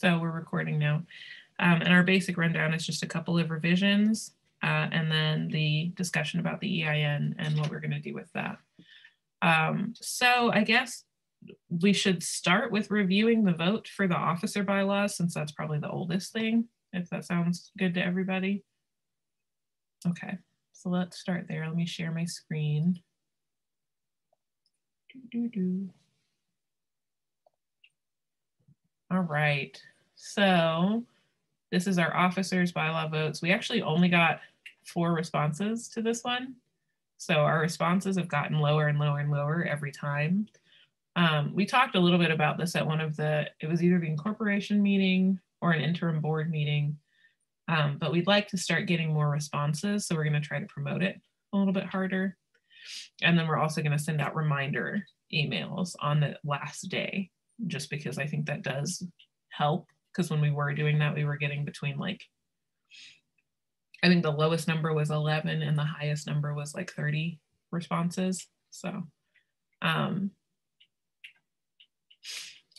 So we're recording now. And our basic rundown is just a couple of revisions and then the discussion about the EIN and what we're going to do with that. So I guess we should start with reviewing the vote for the officer bylaws, since that's probably the oldest thing, if that sounds good to everybody. Okay, so let's start there. Let me share my screen. All right, so this is our officers bylaw votes. We actually only got 4 responses to this one. So our responses have gotten lower and lower and lower every time. We talked a little bit about this at one of it was either the incorporation meeting or an interim board meeting, but we'd like to start getting more responses. So we're going to try to promote it a little bit harder. And then we're also going to send out reminder emails on the last day, just because I think that does help. Because when we were doing that, we were getting between like, I think the lowest number was 11 and the highest number was like 30 responses. So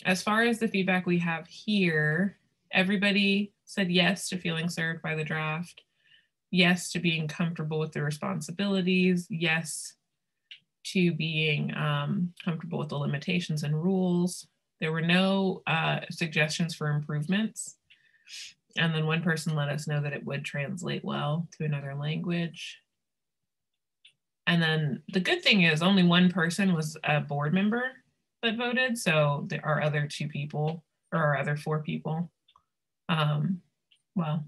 as far as the feedback we have here, everybody said yes to feeling served by the draft, yes to being comfortable with the responsibilities, yes to being comfortable with the limitations and rules. There were no suggestions for improvements. And then one person let us know that it would translate well to another language. And then the good thing is only one person was a board member that voted. So there are other 2 people, or our other 4 people. Well,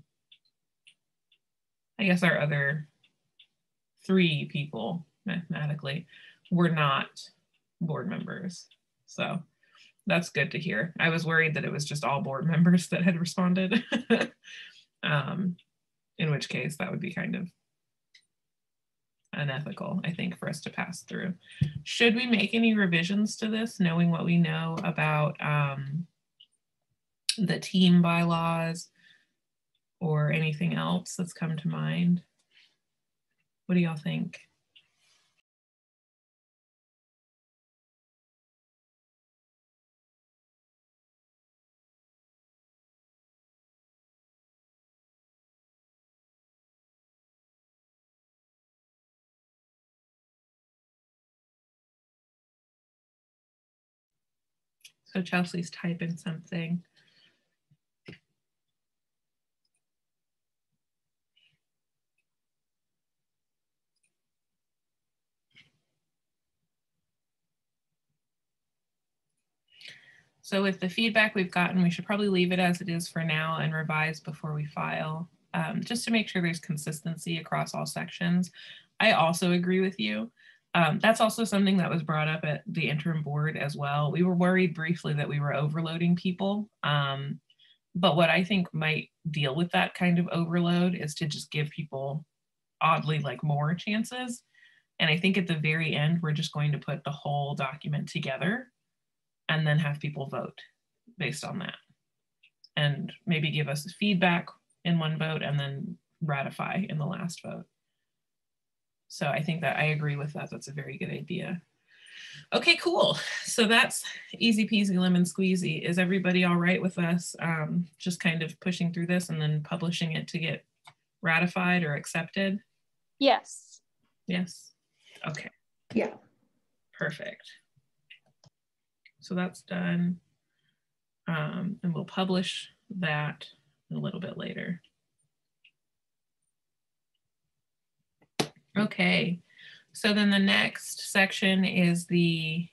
I guess our other 3 people mathematically were not board members. So that's good to hear. I was worried that it was just all board members that had responded, in which case that would be kind of unethical, I think, for us to pass through. Should we make any revisions to this, knowing what we know about the team bylaws or anything else that's come to mind? What do y'all think? So Chelsea's typing something. So with the feedback we've gotten, we should probably leave it as it is for now and revise before we file, just to make sure there's consistency across all sections. I also agree with you. That's also something that was brought up at the interim board as well. We were worried briefly that we were overloading people. But what I think might deal with that kind of overload is to just give people oddly like more chances. And I think at the very end, we're just going to put the whole document together and then have people vote based on that. And maybe give us feedback in one vote and then ratify in the last vote. So I think that I agree with that. That's a very good idea. Okay, cool. So that's easy peasy lemon squeezy. Is everybody all right with us just kind of pushing through this and then publishing it to get ratified or accepted? Yes. Yes. Okay. Yeah. Perfect. So that's done. And we'll publish that a little bit later. Okay. So then the next section is the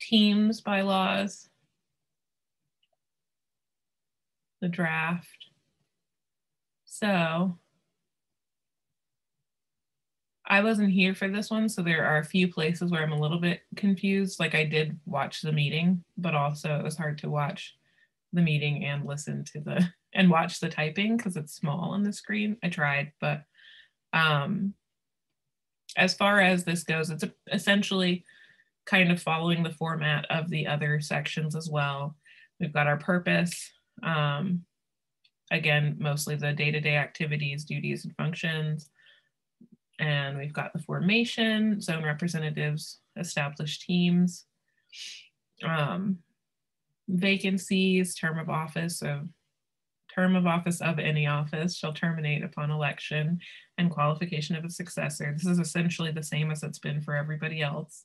teams bylaws, the draft. So I wasn't here for this one, so there are a few places where I'm a little bit confused. Like I did watch the meeting, but also it was hard to watch the meeting and listen to and watch the typing because it's small on the screen. I tried, but as far as this goes, it's essentially kind of following the format of the other sections as well. We've got our purpose, again, mostly the day-to-day activities, duties, and functions. And we've got the formation, zone representatives, established teams. Vacancies, term of office of any office shall terminate upon election and qualification of a successor. This is essentially the same as it's been for everybody else.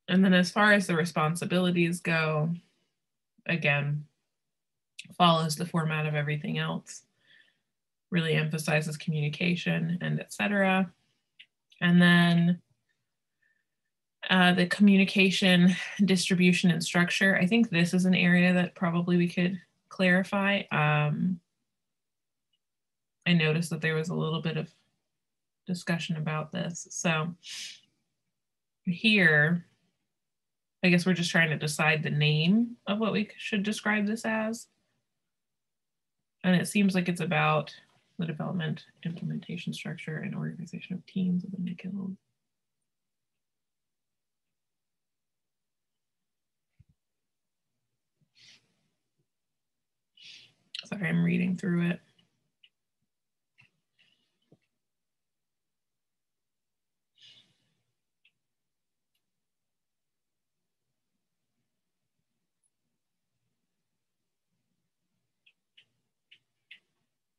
And then as far as the responsibilities go, again, follows the format of everything else, really emphasizes communication and etc. And then the communication, distribution, and structure. I think this is an area that probably we could clarify. I noticed that there was a little bit of discussion about this. So here, I guess we're just trying to decide the name of what we should describe this as. And it seems like it's about the development, implementation, structure, and organization of teams within the guild. Sorry, I'm reading through it.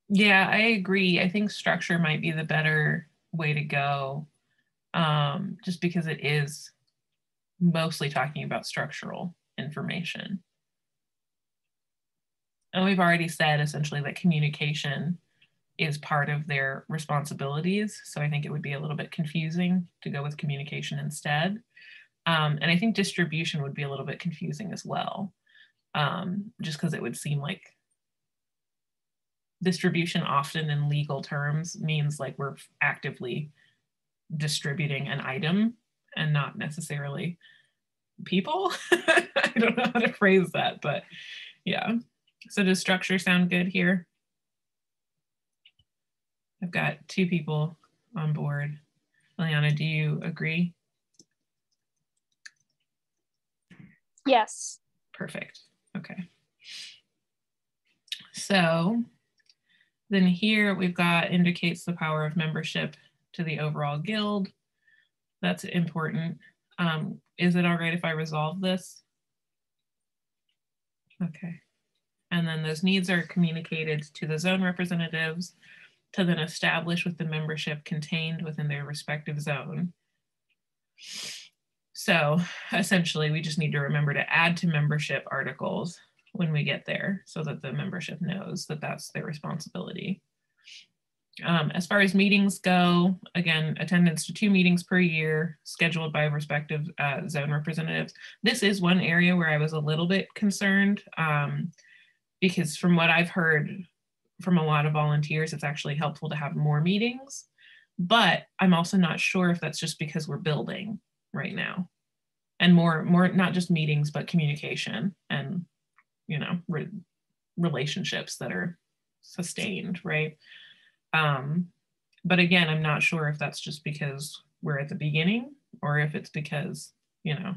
Yeah, I agree. I think structure might be the better way to go, just because it is mostly talking about structural information. And we've already said essentially that communication is part of their responsibilities. So I think it would be a little bit confusing to go with communication instead. And I think distribution would be a little bit confusing as well, just because it would seem like distribution often in legal terms means like we're actively distributing an item and not necessarily people. I don't know how to phrase that, but yeah. So does structure sound good here? I've got 2 people on board. Liliana, do you agree? Yes. Perfect. Okay. So then here we've got indicates the power of membership to the overall guild. That's important. Is it all right if I resolve this? Okay. And then those needs are communicated to the zone representatives to then establish with the membership contained within their respective zone. So essentially, we just need to remember to add to membership articles when we get there so that the membership knows that that's their responsibility. As far as meetings go, again, attendance to 2 meetings per year scheduled by respective zone representatives. This is one area where I was a little bit concerned because from what I've heard from a lot of volunteers, it's actually helpful to have more meetings, but I'm also not sure if that's just because we're building right now and more not just meetings, but communication and, you know, relationships that are sustained, right? But again, I'm not sure if that's just because we're at the beginning or if it's because, you know,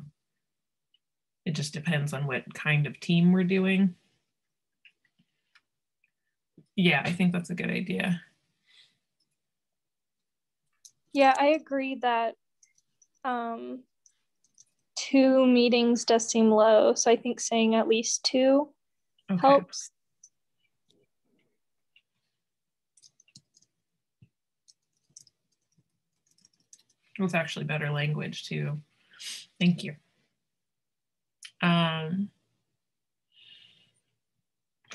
it just depends on what kind of team we're doing. Yeah, I think that's a good idea. Yeah, I agree that 2 meetings does seem low. So I think saying at least 2 helps. It's actually better language too. Thank you.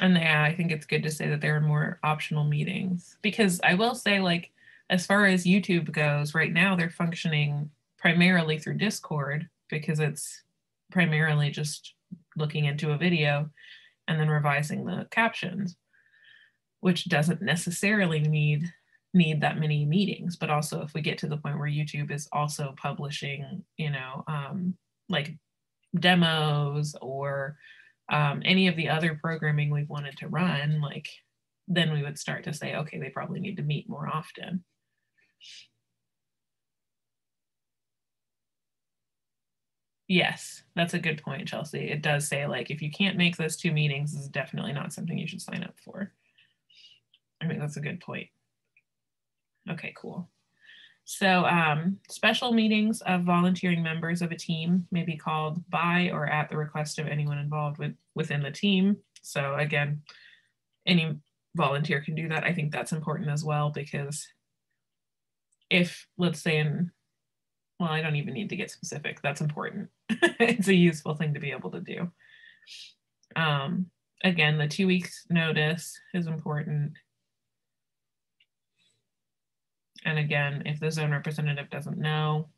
And yeah, I think it's good to say that there are more optional meetings because I will say, like, as far as YouTube goes, right now they're functioning primarily through Discord because it's primarily just looking into a video and then revising the captions, which doesn't necessarily need that many meetings. But also if we get to the point where YouTube is also publishing, you know, like demos or any of the other programming we've wanted to run, like, then we would start to say, okay, they probably need to meet more often. Yes, that's a good point, Chelsea. It does say, like, if you can't make those 2 meetings, this is definitely not something you should sign up for. I mean, that's a good point. Okay, cool. So special meetings of volunteering members of a team may be called by or at the request of anyone involved within the team. So again, any volunteer can do that. I think that's important as well, because if, let's say well, I don't even need to get specific. That's important. It's a useful thing to be able to do. Again, the 2 weeks notice is important. And again, if the zone representative doesn't know,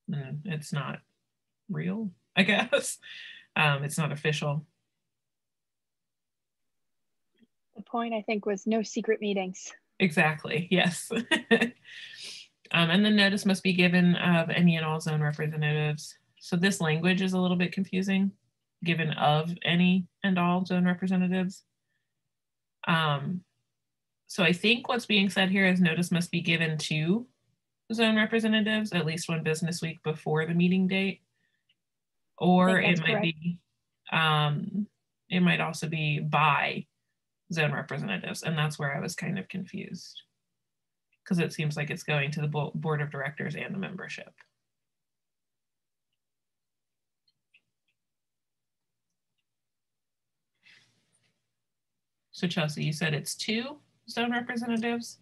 then it's not real, I guess. It's not official. The point, I think, was no secret meetings. Exactly, yes. And the notice must be given of any and all zone representatives. So this language is a little bit confusing, given of any and all zone representatives. So I think what's being said here is notice must be given to zone representatives at least 1 business week before the meeting date. Or it might be, it might also be by zone representatives. And that's where I was kind of confused, because it seems like it's going to the board of directors and the membership. So Chelsea, you said it's 2 zone representatives?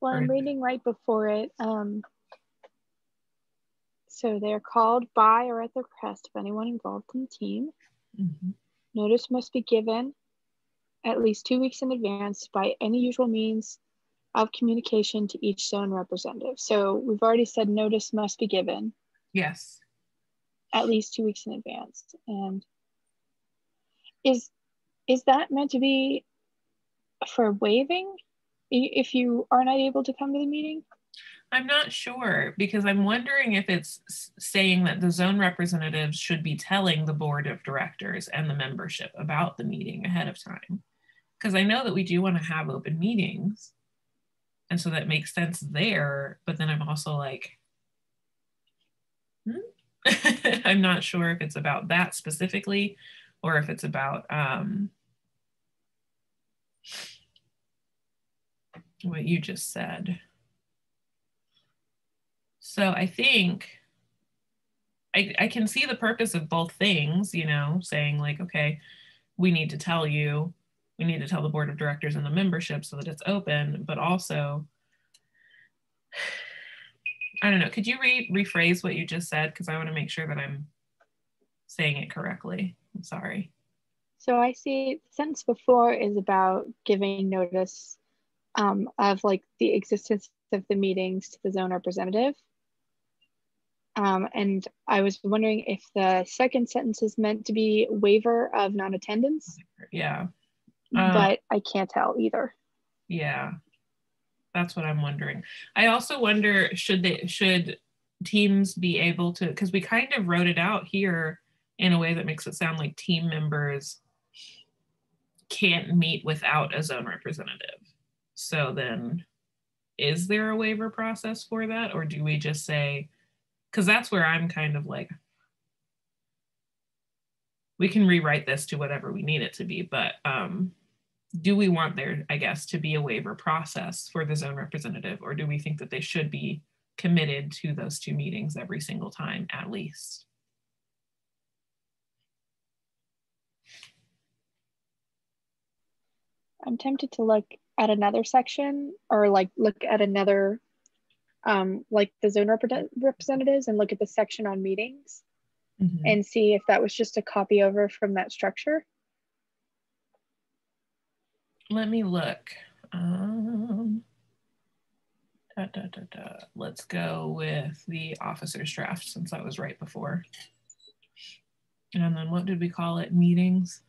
Well, I'm reading right before it. So they're called by or at the request of anyone involved in the team. Mm-hmm. Notice must be given at least 2 weeks in advance by any usual means of communication to each zone representative. So we've already said notice must be given. Yes. At least 2 weeks in advance. And is that meant to be for waiving if you are not able to come to the meeting? I'm not sure, because I'm wondering if it's saying that the zone representatives should be telling the board of directors and the membership about the meeting ahead of time. Because I know that we do want to have open meetings. And so that makes sense there. But then I'm also like, I'm not sure if it's about that specifically, or if it's about what you just said. So I think I can see the purpose of both things, you know, saying like, okay, we need to tell you, we need to tell the board of directors and the membership so that it's open, but also, I don't know, could you rephrase what you just said? Because I want to make sure that I'm saying it correctly. I'm sorry. So I see the sentence before is about giving notice of like the existence of the meetings to the zone representative. And I was wondering if the second sentence is meant to be waiver of non-attendance. Yeah. But I can't tell either. Yeah, that's what I'm wondering. I also wonder, should teams be able to, because we kind of wrote it out here in a way that makes it sound like team members can't meet without a zone representative. So then is there a waiver process for that? Or do we just say, because that's where I'm kind of like, we can rewrite this to whatever we need it to be, but do we want there, I guess, to be a waiver process for the zone representative, or do we think that they should be committed to those 2 meetings every single time at least? I'm tempted to look at another section, or like look at another like the zone representatives and look at the section on meetings and see if that was just a copy over from that structure. Let me look. Let's go with the officer's draft, since that was right before. And then what did we call it? Meetings?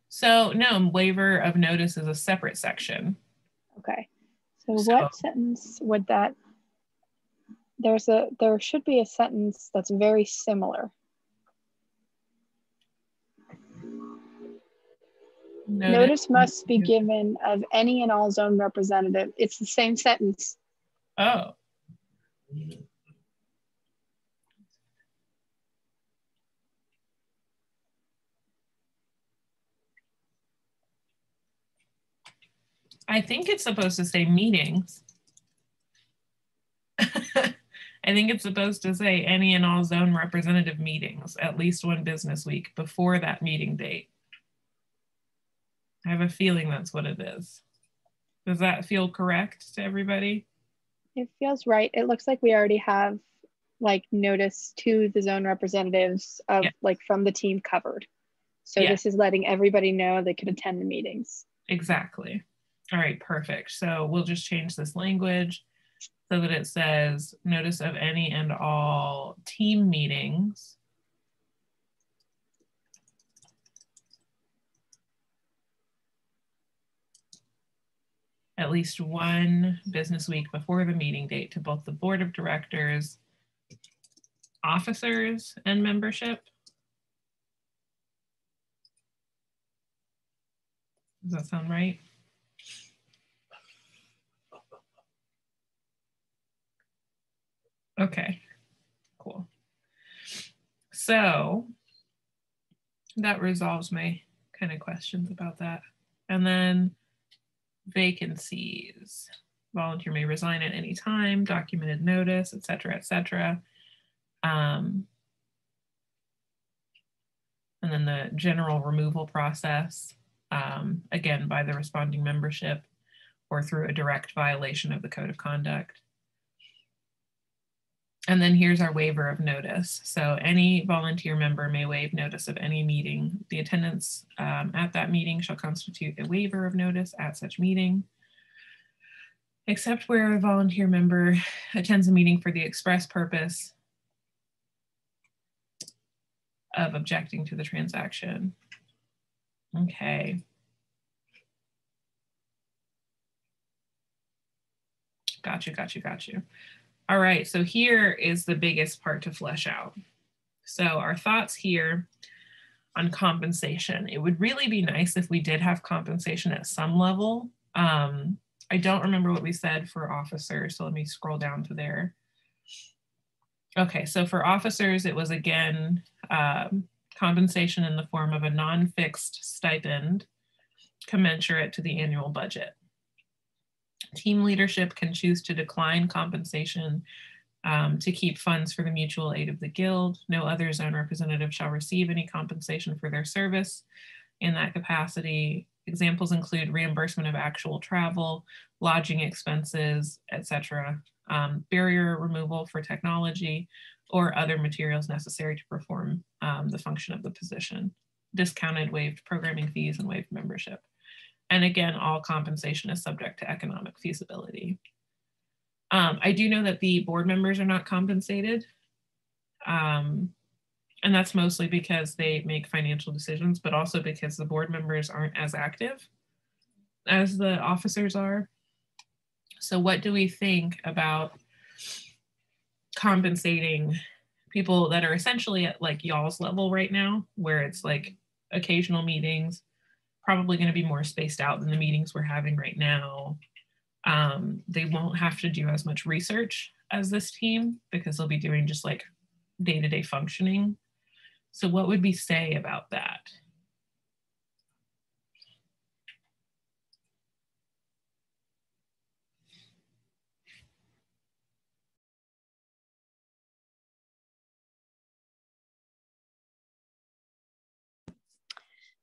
So no, waiver of notice is a separate section. Okay. So what sentence would that, there should be a sentence that's very similar. Notice must be given of any and all zone representative. It's the same sentence. Oh. I think it's supposed to say meetings. I think it's supposed to say any and all zone representative meetings at least one business week before that meeting date. I have a feeling that's what it is. Does that feel correct to everybody? It feels right. It looks like we already have like notice to the zone representatives of like from the team covered. So this is letting everybody know they could attend the meetings. Exactly. All right, perfect. So we'll just change this language so that it says notice of any and all team meetings at least one business week before the meeting date to both the board of directors, officers, and membership. Does that sound right? Okay, cool. So that resolves my kind of questions about that. And then vacancies. Volunteer may resign at any time, documented notice, et cetera, et cetera. And then the general removal process, again, by the responding membership or through a direct violation of the code of conduct. And then here's our waiver of notice. So any volunteer member may waive notice of any meeting. The attendance at that meeting shall constitute a waiver of notice at such meeting, except where a volunteer member attends a meeting for the express purpose of objecting to the transaction. Okay. Got you. All right, so here is the biggest part to flesh out. So our thoughts here on compensation. It would really be nice if we did have compensation at some level. I don't remember what we said for officers, so let me scroll down to there. Okay, so for officers, it was again, compensation in the form of a non-fixed stipend commensurate to the annual budget. Team leadership can choose to decline compensation to keep funds for the mutual aid of the guild. No other zone representative shall receive any compensation for their service in that capacity. Examples include reimbursement of actual travel, lodging expenses, etc., barrier removal for technology, or other materials necessary to perform the function of the position, discounted waived programming fees, and waived membership. And again, all compensation is subject to economic feasibility. I do know that the board members are not compensated. And that's mostly because they make financial decisions, but also because the board members aren't as active as the officers are. So what do we think about compensating people that are essentially at like y'all's level right now, where it's like occasional meetings, probably going to be more spaced out than the meetings we're having right now. They won't have to do as much research as this team because they'll be doing just like day-to-day functioning. So what would we say about that?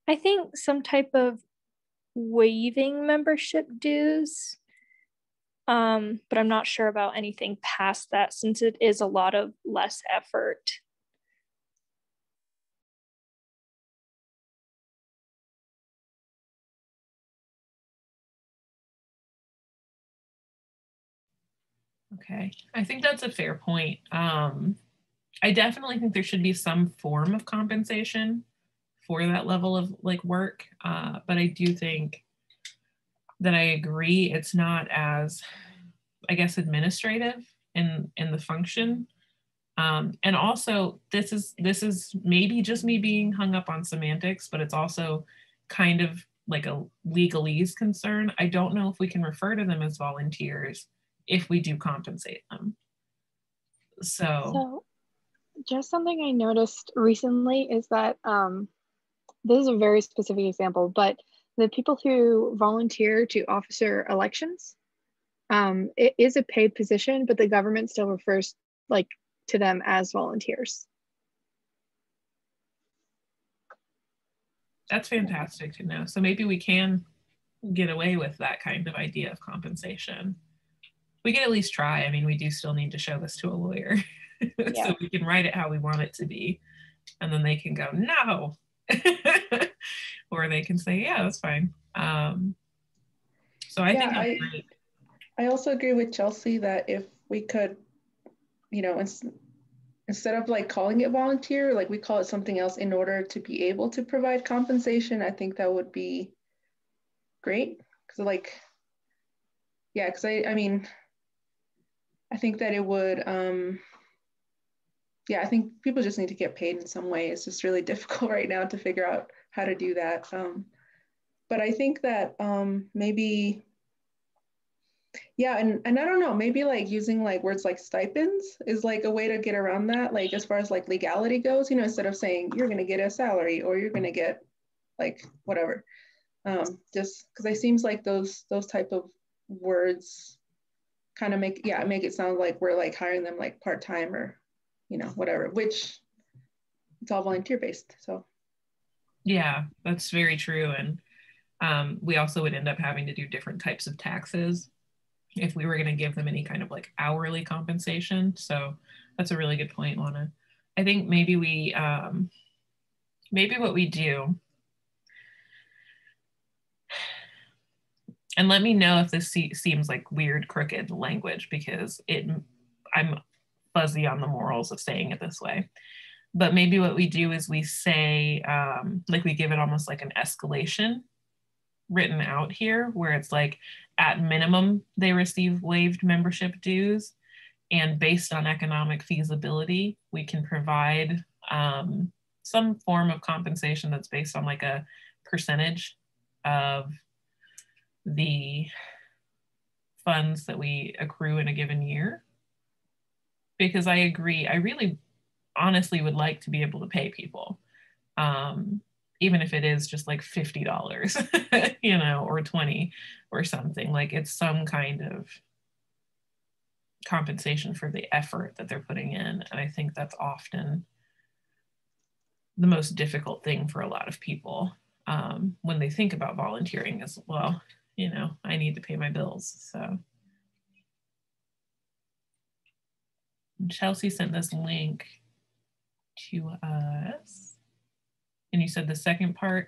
I think some type of waiving membership dues, but I'm not sure about anything past that since it is a lot of less effort. Okay, I think that's a fair point. I definitely think there should be some form of compensation for that level of like work, but I do think that I agree it's not as, I guess, administrative in the function. And also this is maybe just me being hung up on semantics, but it's also kind of like a legalese concern. I don't know if we can refer to them as volunteers if we do compensate them. So just something I noticed recently is that this is a very specific example, but the people who volunteer to officer elections, it is a paid position, but the government still refers like to them as volunteers. That's fantastic to know. So maybe we can get away with that kind of idea of compensation. We can at least try. I mean, we do still need to show this to a lawyer. Yeah. So we can write it how we want it to be. And then they can go, no. Or they can say, yeah, that's fine. So I think that's great. I also agree with Chelsea that if we could, you know, instead of like calling it volunteer, like we call it something else in order to be able to provide compensation, I think that would be great. Because like, yeah, because I mean, I think that it would, yeah, I think people just need to get paid in some way. It's just really difficult right now to figure out how to do that. But I think that maybe, yeah, and I don't know, maybe like using like words like stipends is like a way to get around that, like as far as like legality goes, you know, instead of saying you're gonna get a salary or you're gonna get like whatever. Just because it seems like those type of words kind of make it sound like we're like hiring them like part-time or, you know, whatever, which it's all volunteer based. So yeah, that's very true. And we also would end up having to do different types of taxes if we were going to give them any kind of like hourly compensation. So that's a really good point, Lana. I think maybe we maybe what we do, and let me know if this seems like weird, crooked language, because I'm fuzzy on the morals of saying it this way. But maybe what we do is we say, like we give it almost like an escalation written out here, where it's like at minimum they receive waived membership dues, and based on economic feasibility, we can provide some form of compensation that's based on like a percentage of the funds that we accrue in a given year. Because I agree, I really honestly would like to be able to pay people, even if it is just like $50, you know, or 20 or something. Like it's some kind of compensation for the effort that they're putting in. And I think that's often the most difficult thing for a lot of people when they think about volunteering as well. You know, I need to pay my bills. So Chelsea sent this link to us. And you said the second part?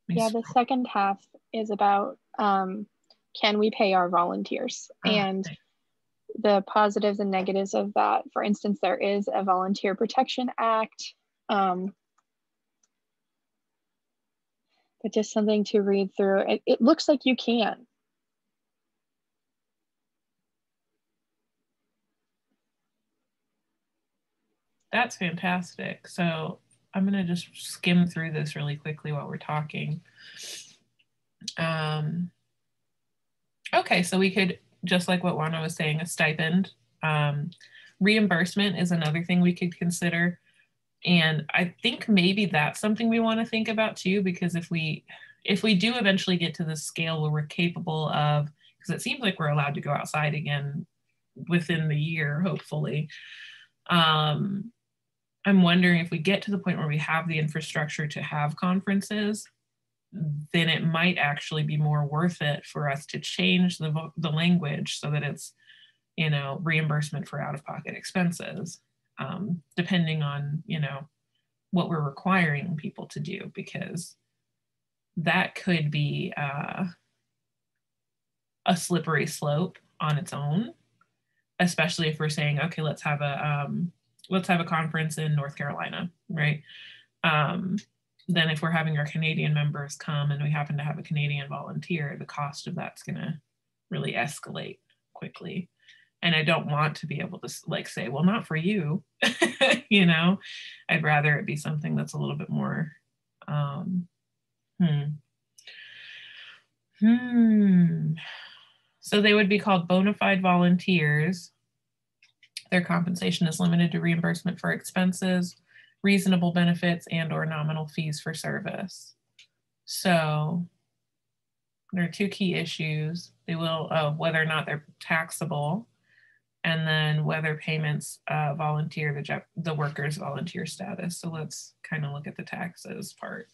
Yeah, the second half is about can we pay our volunteers? And okay. The positives and negatives of that. For instance, there is a Volunteer Protection Act, but just something to read through. It looks like you can. That's fantastic. So I'm going to just skim through this really quickly while we're talking. Okay, so we could, just like what Juana was saying, a stipend. Reimbursement is another thing we could consider. And I think maybe that's something we want to think about too, because if we do eventually get to the scale where we're capable of, because it seems like we're allowed to go outside again within the year, hopefully. I'm wondering if we get to the point where we have the infrastructure to have conferences, then it might actually be more worth it for us to change the language so that it's, you know, reimbursement for out-of-pocket expenses, depending on, you know, what we're requiring people to do, because that could be a slippery slope on its own, especially if we're saying, okay, let's have a conference in North Carolina, right? Then if we're having our Canadian members come and we happen to have a Canadian volunteer, the cost of that's gonna really escalate quickly. And I don't want to be able to like say, well, not for you, you know, I'd rather it be something that's a little bit more, So they would be called bona fide volunteers. Their compensation is limited to reimbursement for expenses, reasonable benefits, and or nominal fees for service. So There are two key issues. They will, whether or not they're taxable, and then whether payments volunteer the worker's volunteer status. So let's kind of look at the taxes part.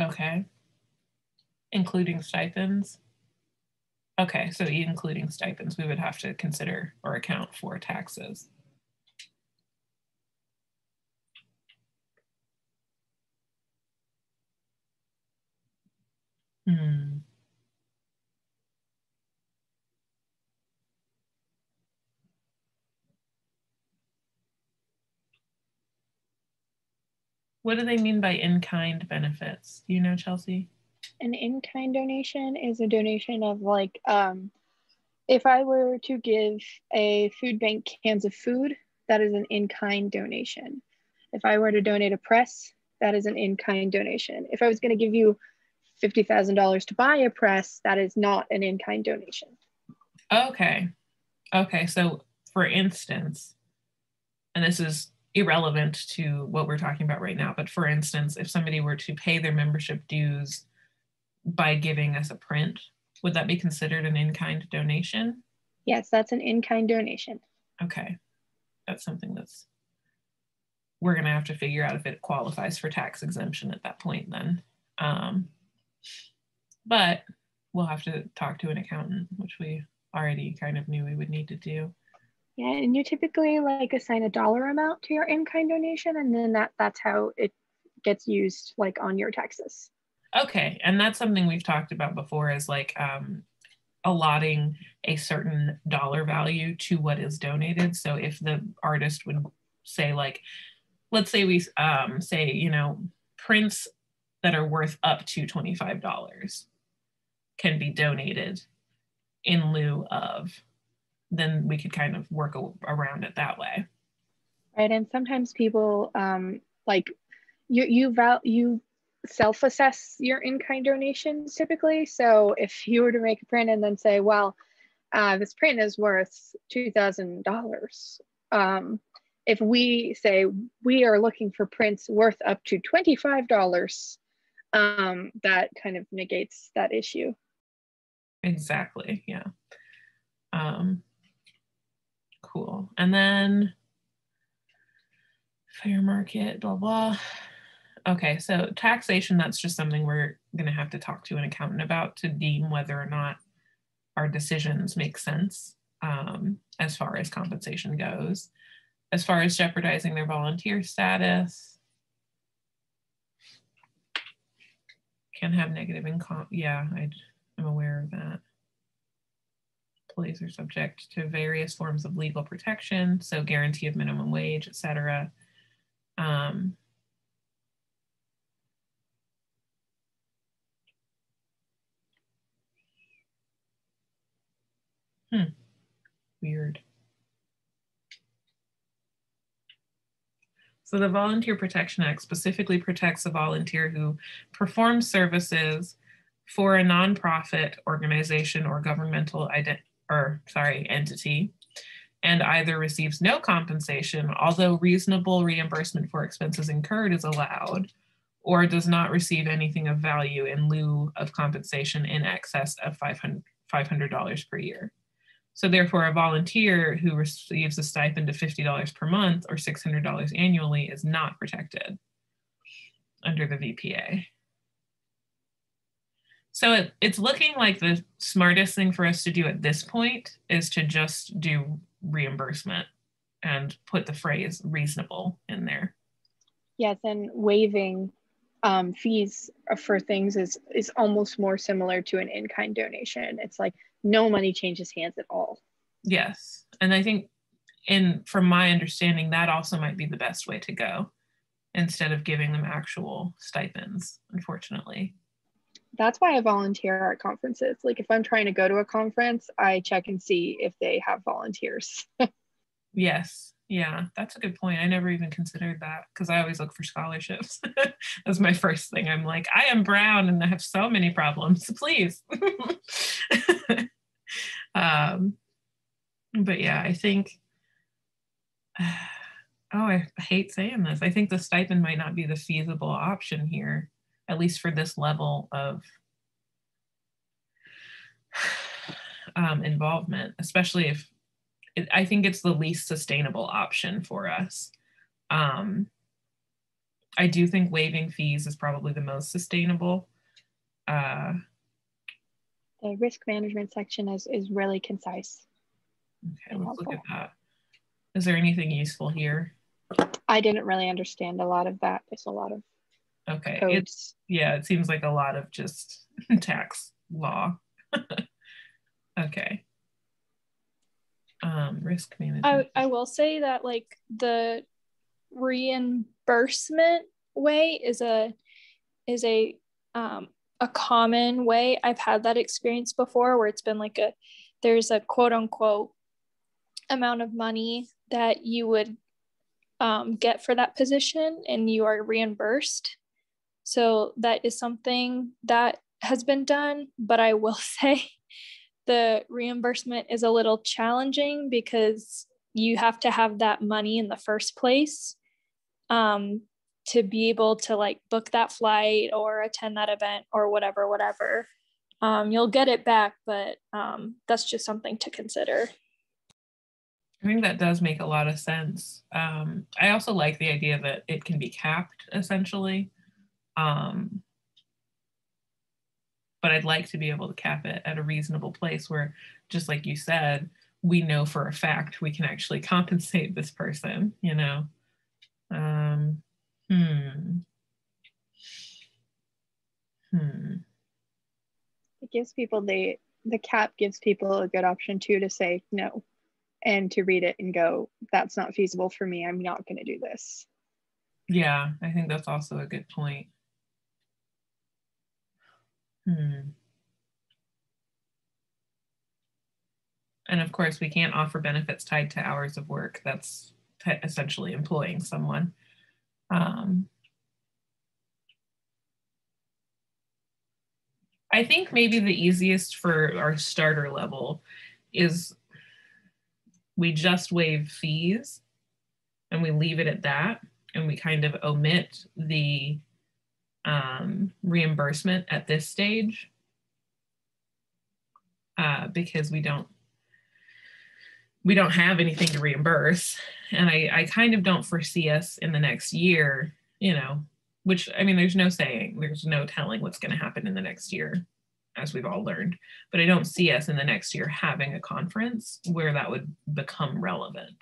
Okay. Including stipends. Okay, so including stipends, we would have to consider or account for taxes. What do they mean by in-kind benefits? Do you know, Chelsea? An in-kind donation is a donation of like, if I were to give a food bank cans of food, that is an in-kind donation. If I were to donate a press, that is an in-kind donation. If I was going to give you $50,000 to buy a press, that is not an in-kind donation. Okay. Okay, so for instance, and this is irrelevant to what we're talking about right now, but for instance, if somebody were to pay their membership dues by giving us a print, would that be considered an in-kind donation? Yes, that's an in-kind donation. Okay, that's something that's, we're gonna have to figure out if it qualifies for tax exemption at that point then. But we'll have to talk to an accountant, which we already kind of knew we would need to do. Yeah, and you typically like assign a dollar amount to your in-kind donation, and then that's how it gets used like on your taxes. Okay, and that's something we've talked about before, is like allotting a certain dollar value to what is donated. So if the artist would say, like, let's say we say, you know, prints that are worth up to $25 can be donated in lieu of, then we could kind of work around it that way. Right, and sometimes people like you self-assess your in-kind donations typically. So if you were to make a print and then say, well, this print is worth $2,000. If we say we are looking for prints worth up to $25, that kind of negates that issue. Exactly, yeah. Cool. And then fair market, blah, blah. Okay, so taxation, that's just something we're gonna have to talk to an accountant about to deem whether or not our decisions make sense as far as compensation goes. As far as jeopardizing their volunteer status, can have negative income. Yeah, I'm aware of that. Employees are subject to various forms of legal protection, so guarantee of minimum wage, etc. Weird. So the Volunteer Protection Act specifically protects a volunteer who performs services for a nonprofit organization or governmental entity, and either receives no compensation, although reasonable reimbursement for expenses incurred is allowed, or does not receive anything of value in lieu of compensation in excess of $500 per year. So therefore, a volunteer who receives a stipend of $50 per month or $600 annually is not protected under the VPA. So it's looking like the smartest thing for us to do at this point is to just do reimbursement and put the phrase reasonable in there. Yes, and waiving fees for things is almost more similar to an in-kind donation. It's like no money changes hands at all. Yes, and I think from my understanding, that also might be the best way to go instead of giving them actual stipends, unfortunately. That's why I volunteer at conferences. Like if I'm trying to go to a conference, I check and see if they have volunteers. Yes. Yeah, that's a good point. I never even considered that because I always look for scholarships. That's my first thing. I'm like, I am brown and I have so many problems, please. But yeah, I think Oh, I hate saying this. I think the stipend might not be the feasible option here, at least for this level of involvement, especially if I think it's the least sustainable option for us. I do think waiving fees is probably the most sustainable. The risk management section is really concise. Okay, let's look at that. Is there anything useful here? I didn't really understand a lot of that. There's a lot of codes. It seems like a lot of just tax law. Okay. Risk management. I will say that like the reimbursement way is a common way. I've had that experience before where it's been like there's a quote unquote amount of money that you would get for that position and you are reimbursed. So that is something that has been done, but I will say the reimbursement is a little challenging because you have to have that money in the first place to be able to like book that flight or attend that event or whatever. You'll get it back, but that's just something to consider. I think that does make a lot of sense. I also like the idea that it can be capped essentially. But I'd like to be able to cap it at a reasonable place where, just like you said, we know for a fact we can actually compensate this person, you know? It gives people the cap gives people a good option too to say no and to read it and go, that's not feasible for me. I'm not going to do this. Yeah, I think that's also a good point. And of course, we can't offer benefits tied to hours of work. That's essentially employing someone. I think maybe the easiest for our starter level is we just waive fees and we leave it at that, and we kind of omit the reimbursement at this stage because we don't have anything to reimburse. And I kind of don't foresee us in the next year, you know, which, I mean, there's no telling what's going to happen in the next year, as we've all learned. But I don't see us in the next year having a conference where that would become relevant.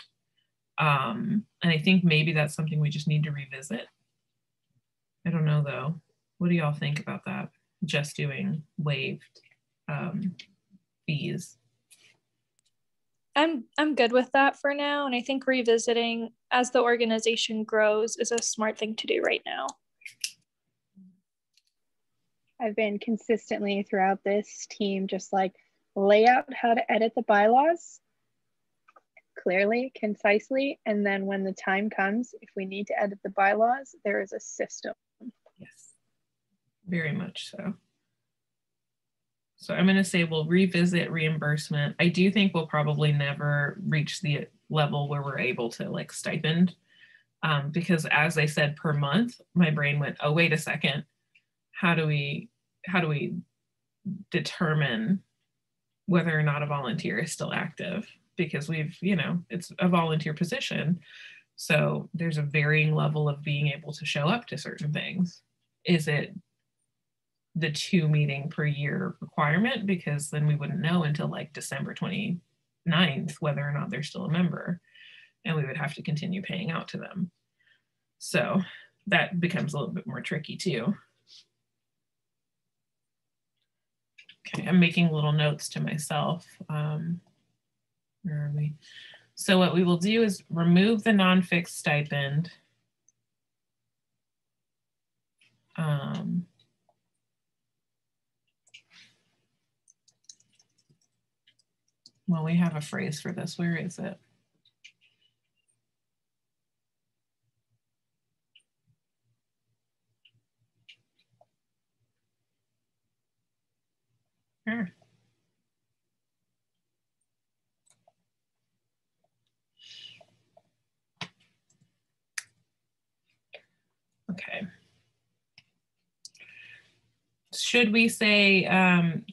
And I think maybe that's something we just need to revisit. I don't know, though. What do y'all think about that? Just doing waived fees. I'm good with that for now. And I think revisiting as the organization grows is a smart thing to do right now. I've been consistently throughout this team just like lay out how to edit the bylaws clearly, concisely, and then when the time comes, if we need to edit the bylaws, there is a system. Yes, very much so. So I'm going to say we'll revisit reimbursement. I do think we'll probably never reach the level where we're able to like stipend because as I said, per month, my brain went, oh, wait a second. How do we determine whether or not a volunteer is still active? Because it's a volunteer position. So there's a varying level of being able to show up to certain things. Is it the 2 meeting per year requirement? Because then we wouldn't know until like December 29th whether or not they're still a member, and we would have to continue paying out to them. So that becomes a little bit more tricky too. Okay, I'm making little notes to myself. Where are we? So what we will do is remove the non-fixed stipend. Well, we have a phrase for this. Where is it? Here. Okay. Should we say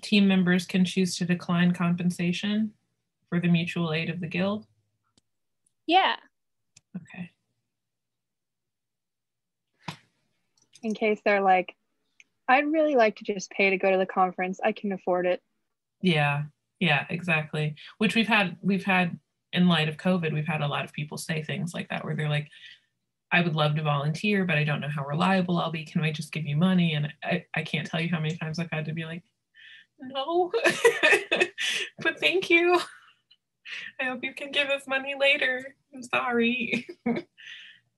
team members can choose to decline compensation for the mutual aid of the guild? Yeah. Okay. In case they're like, I'd really like to just pay to go to the conference. I can afford it. Yeah, exactly. Which we've had in light of COVID, we've had a lot of people say things like that, where they're like, I would love to volunteer, but I don't know how reliable I'll be. Can I just give you money? And I can't tell you how many times I've had to be like, no, but thank you. I hope you can give us money later. I'm sorry.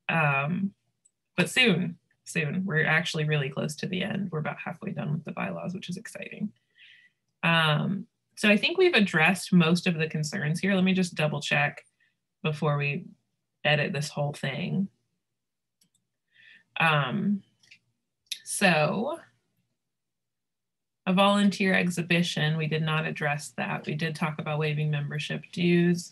But soon. We're actually really close to the end. We're about halfway done with the bylaws, which is exciting. So I think we've addressed most of the concerns here. Let me just double check before we edit this whole thing. So a volunteer exhibition, we did not address that. We did talk about waiving membership dues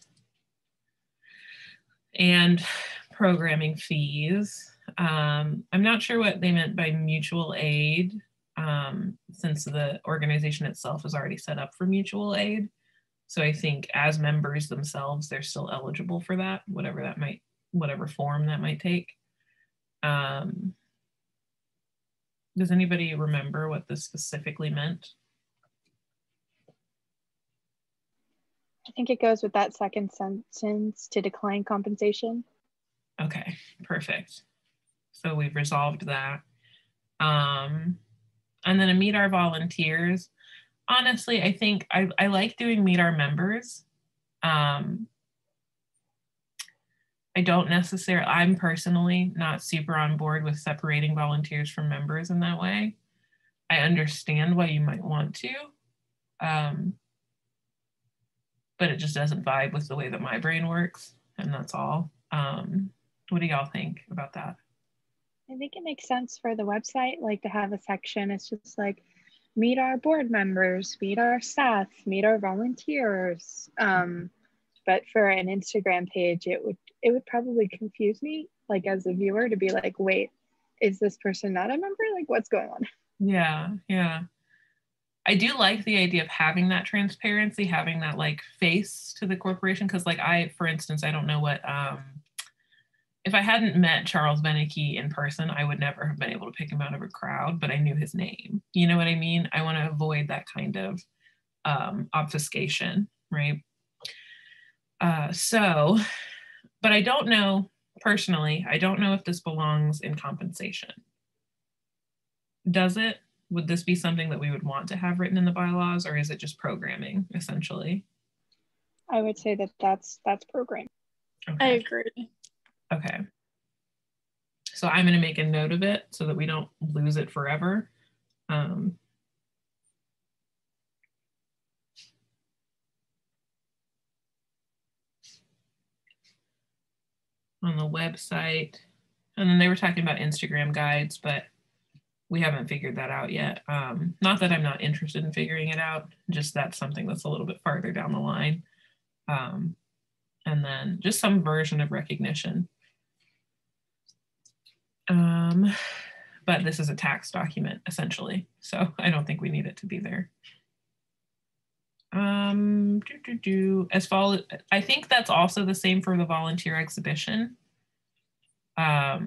and programming fees. I'm not sure what they meant by mutual aid, since the organization itself is already set up for mutual aid. So I think as members themselves, they're still eligible for that, whatever form that might take. Does anybody remember what this specifically meant? I think it goes with that second sentence, to decline compensation. Okay, perfect. So we've resolved that. And then a meet our volunteers. Honestly, I think I like doing meet our members. I'm personally not super on board with separating volunteers from members in that way. I understand why you might want to, but it just doesn't vibe with the way that my brain works, and that's all. What do y'all think about that? I think it makes sense for the website, like to have a section. It's just like, meet our board members, meet our staff, meet our volunteers. But for an Instagram page, it would probably confuse me, like as a viewer, to be like, wait, is this person not a member? Like, what's going on? Yeah. I do like the idea of having that transparency, having that like face to the corporation. Cause like for instance, I don't know what, if I hadn't met Charles Beneke in person, I would never have been able to pick him out of a crowd, but I knew his name. You know what I mean? I want to avoid that kind of obfuscation, right? But I don't know, personally, I don't know if this belongs in compensation. Does it? Would this be something that we would want to have written in the bylaws, or is it just programming, essentially? I would say that that's programming. Okay. I agree. Okay. So I'm going to make a note of it so that we don't lose it forever. On the website. And then they were talking about Instagram guides, but we haven't figured that out yet. Not that I'm not interested in figuring it out, just that's something that's a little bit farther down the line. And then just some version of recognition. But this is a tax document, essentially. So I don't think we need it to be there. I think that's also the same for the volunteer exhibition. I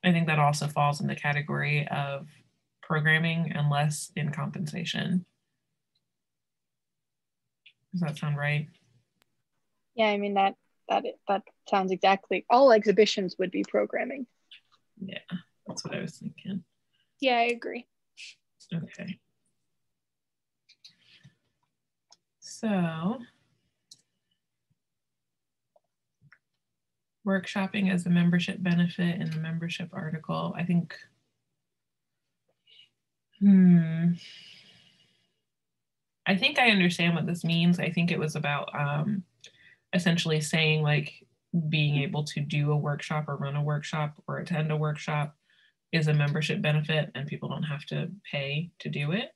think that also falls in the category of programming and less in compensation. Does that sound right? Yeah, I mean that sounds exactly. All exhibitions would be programming. Yeah, that's what I was thinking. Yeah, I agree. Okay. So, workshopping as a membership benefit in the membership article, I think, I think I understand what this means. I think it was about essentially saying like being able to do a workshop or run a workshop or attend a workshop is a membership benefit and people don't have to pay to do it.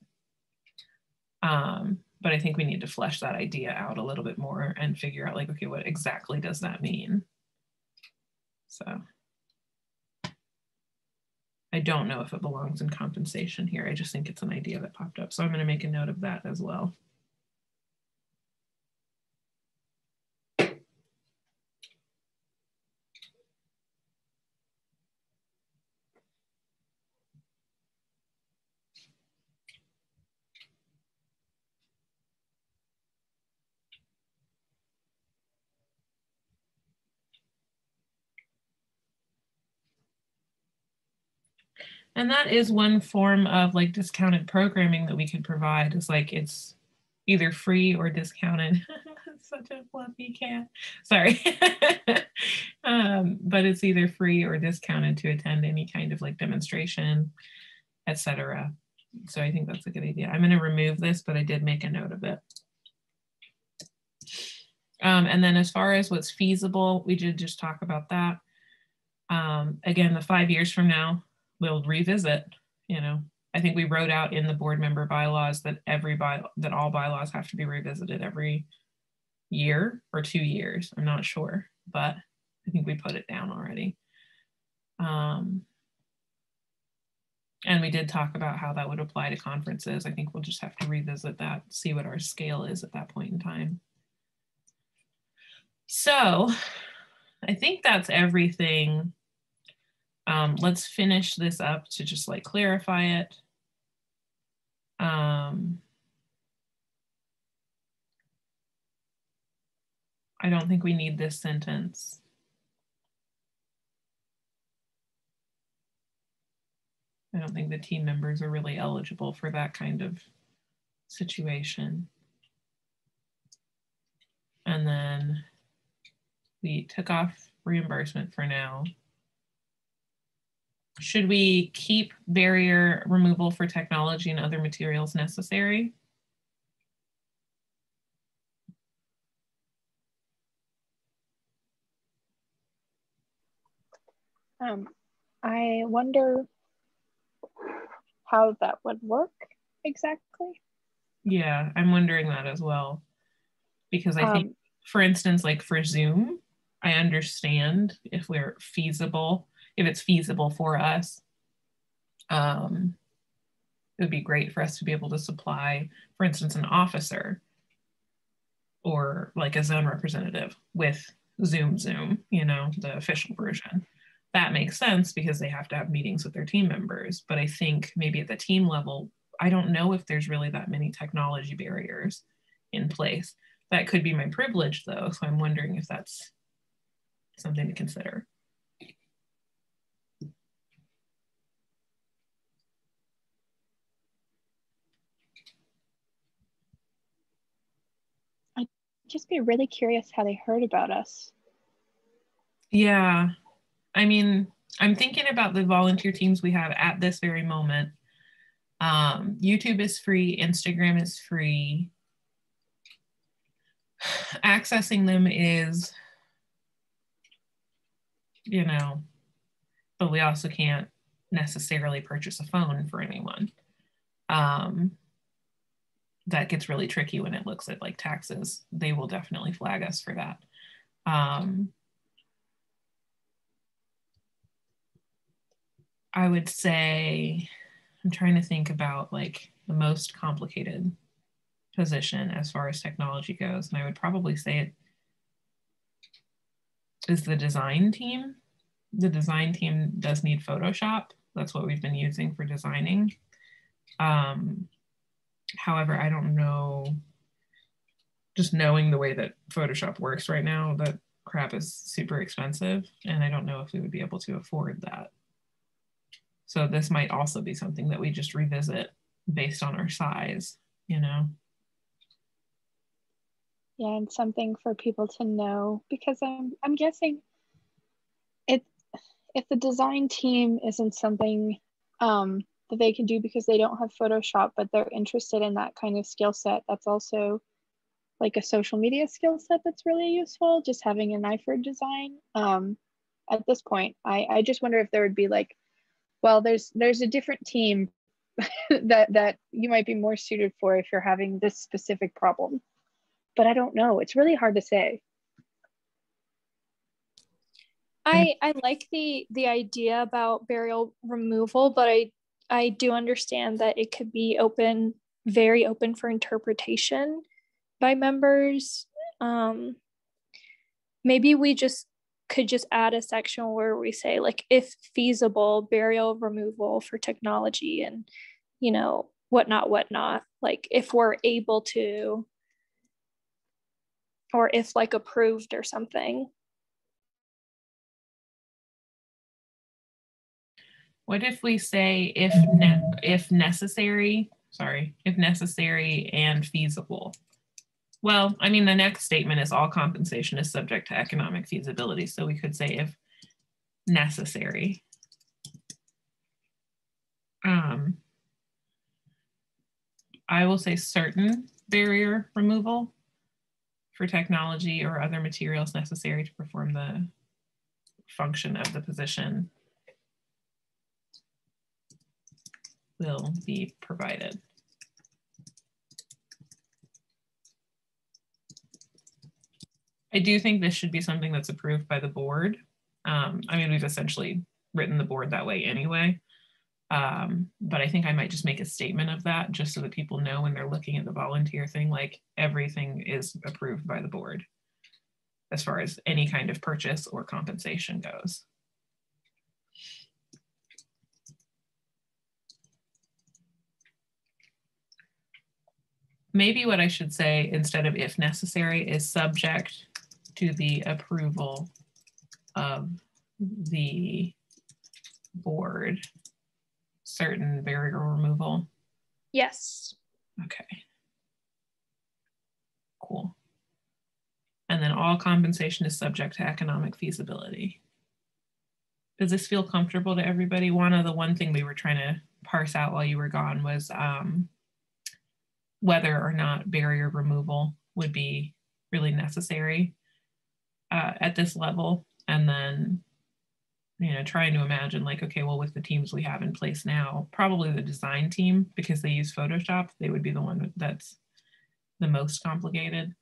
But I think we need to flesh that idea out a little bit more and figure out like, okay, what exactly does that mean? So I don't know if it belongs in compensation here. I just think it's an idea that popped up. So I'm going to make a note of that as well. And that is one form of like discounted programming that we could provide, is like it's either free or discounted. Such a fluffy cat. Sorry. But it's either free or discounted to attend any kind of like demonstration, etc. So I think that's a good idea. I'm going to remove this, but I did make a note of it. And then as far as what's feasible, we did just talk about that. Again, the 5 years from now, we'll revisit, you know. I think we wrote out in the board member bylaws that that all bylaws have to be revisited every year or 2 years. I'm not sure, but I think we put it down already. And we did talk about how that would apply to conferences. I think we'll just have to revisit that, see what our scale is at that point in time. So I think that's everything. Let's finish this up to just like clarify it. I don't think we need this sentence. I don't think the team members are really eligible for that kind of situation. And then we took off reimbursement for now. Should we keep barrier removal for technology and other materials necessary? I wonder how that would work exactly. Yeah, I'm wondering that as well. Because I think, for instance, like for Zoom, I understand if we're feasible, if it's feasible for us, it would be great for us to be able to supply, for instance, an officer or like a zone representative with Zoom, you know, the official version. That makes sense because they have to have meetings with their team members. But I think maybe at the team level, I don't know if there's really that many technology barriers in place. That could be my privilege though. So I'm wondering if that's something to consider. I'd just be really curious how they heard about us. Yeah, I mean, I'm thinking about the volunteer teams we have at this very moment. YouTube is free, Instagram is free. Accessing them is, you know, but we also can't necessarily purchase a phone for anyone. That gets really tricky when it looks at like taxes. They will definitely flag us for that. I would say, I'm trying to think about like the most complicated position as far as technology goes. And I would probably say it is the design team. The design team does need Photoshop. That's what we've been using for designing. However, I don't know, just knowing the way that Photoshop works right now, that crap is super expensive. And I don't know if we would be able to afford that. So this might also be something that we just revisit based on our size, you know? Yeah, and something for people to know, because I'm guessing if the design team isn't something that they can do because they don't have Photoshop, but they're interested in that kind of skill set, that's also like a social media skill set that's really useful, just having an eye for design. At this point, I just wonder if there would be like, well, there's a different team that you might be more suited for if you're having this specific problem. But I don't know. It's really hard to say. I like the idea about burial removal, but I do understand that it could be very open for interpretation by members. Maybe we could just add a section where we say, like, if feasible, burial removal for technology and, you know, whatnot. Like, if we're able to, or if like approved or something. What if we say if necessary and feasible? Well, I mean, the next statement is all compensation is subject to economic feasibility. So we could say if necessary. I will say certain barrier removal for technology or other materials necessary to perform the function of the position will be provided. I do think this should be something that's approved by the board. I mean, we've essentially written the board that way anyway, but I think I might just make a statement of that just so that people know when they're looking at the volunteer thing, like everything is approved by the board as far as any kind of purchase or compensation goes. Maybe what I should say instead of if necessary is subject to the approval of the board, certain barrier removal. Yes. Okay. Cool. And then all compensation is subject to economic feasibility. Does this feel comfortable to everybody? One thing we were trying to parse out while you were gone was whether or not barrier removal would be really necessary at this level. And then, you know, trying to imagine like, okay, well, with the teams we have in place now, probably the design team, because they use Photoshop, they would be the one that's the most complicated.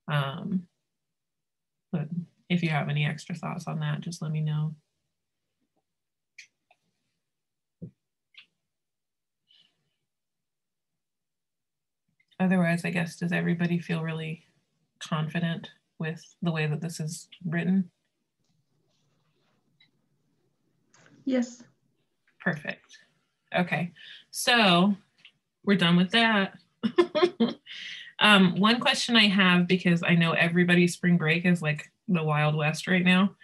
But if you have any extra thoughts on that, just let me know. Otherwise, I guess, does everybody feel really confident with the way that this is written? Yes. Perfect. Okay, so we're done with that. One question I have, because I know everybody's spring break is like the Wild West right now.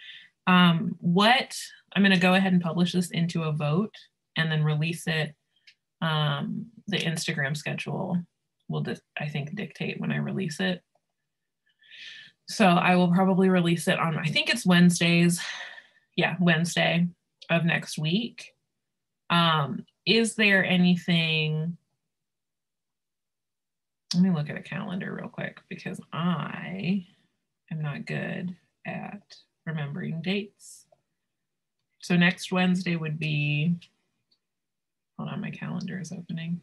I'm going to go ahead and publish this into a vote and then release it. The Instagram schedule will, I think, dictate when I release it. So I will probably release it on, I think it's Wednesdays. Yeah, Wednesday of next week. Is there anything, let me look at a calendar real quick because I am not good at remembering dates. So next Wednesday would be, hold on, my calendar is opening.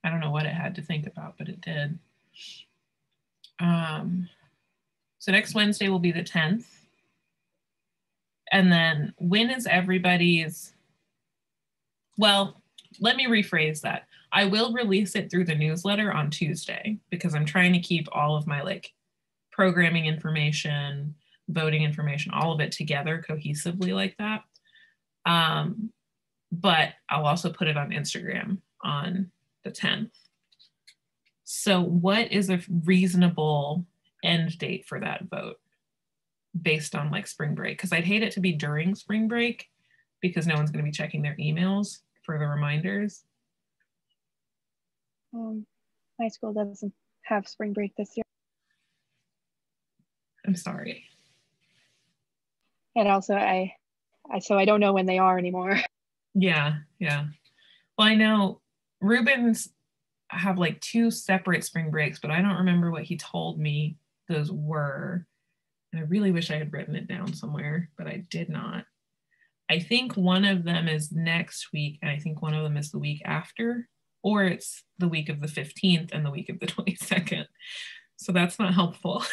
I don't know what it had to think about, but it did. So next Wednesday will be the 10th. And then when is everybody's, well, let me rephrase that. I will release it through the newsletter on Tuesday because I'm trying to keep all of my like programming information, voting information, all of it together cohesively like that. But I'll also put it on Instagram on the 10th. So what is a reasonable end date for that vote based on like spring break? Because I'd hate it to be during spring break because no one's going to be checking their emails for the reminders. My school doesn't have spring break this year. I'm sorry. And also so I don't know when they are anymore. Yeah. Well, I know Ruben's have like 2 separate spring breaks, but I don't remember what he told me those were. And I really wish I had written it down somewhere, but I did not. I think one of them is next week, and I think one of them is the week after, or it's the week of the 15th and the week of the 22nd. So that's not helpful.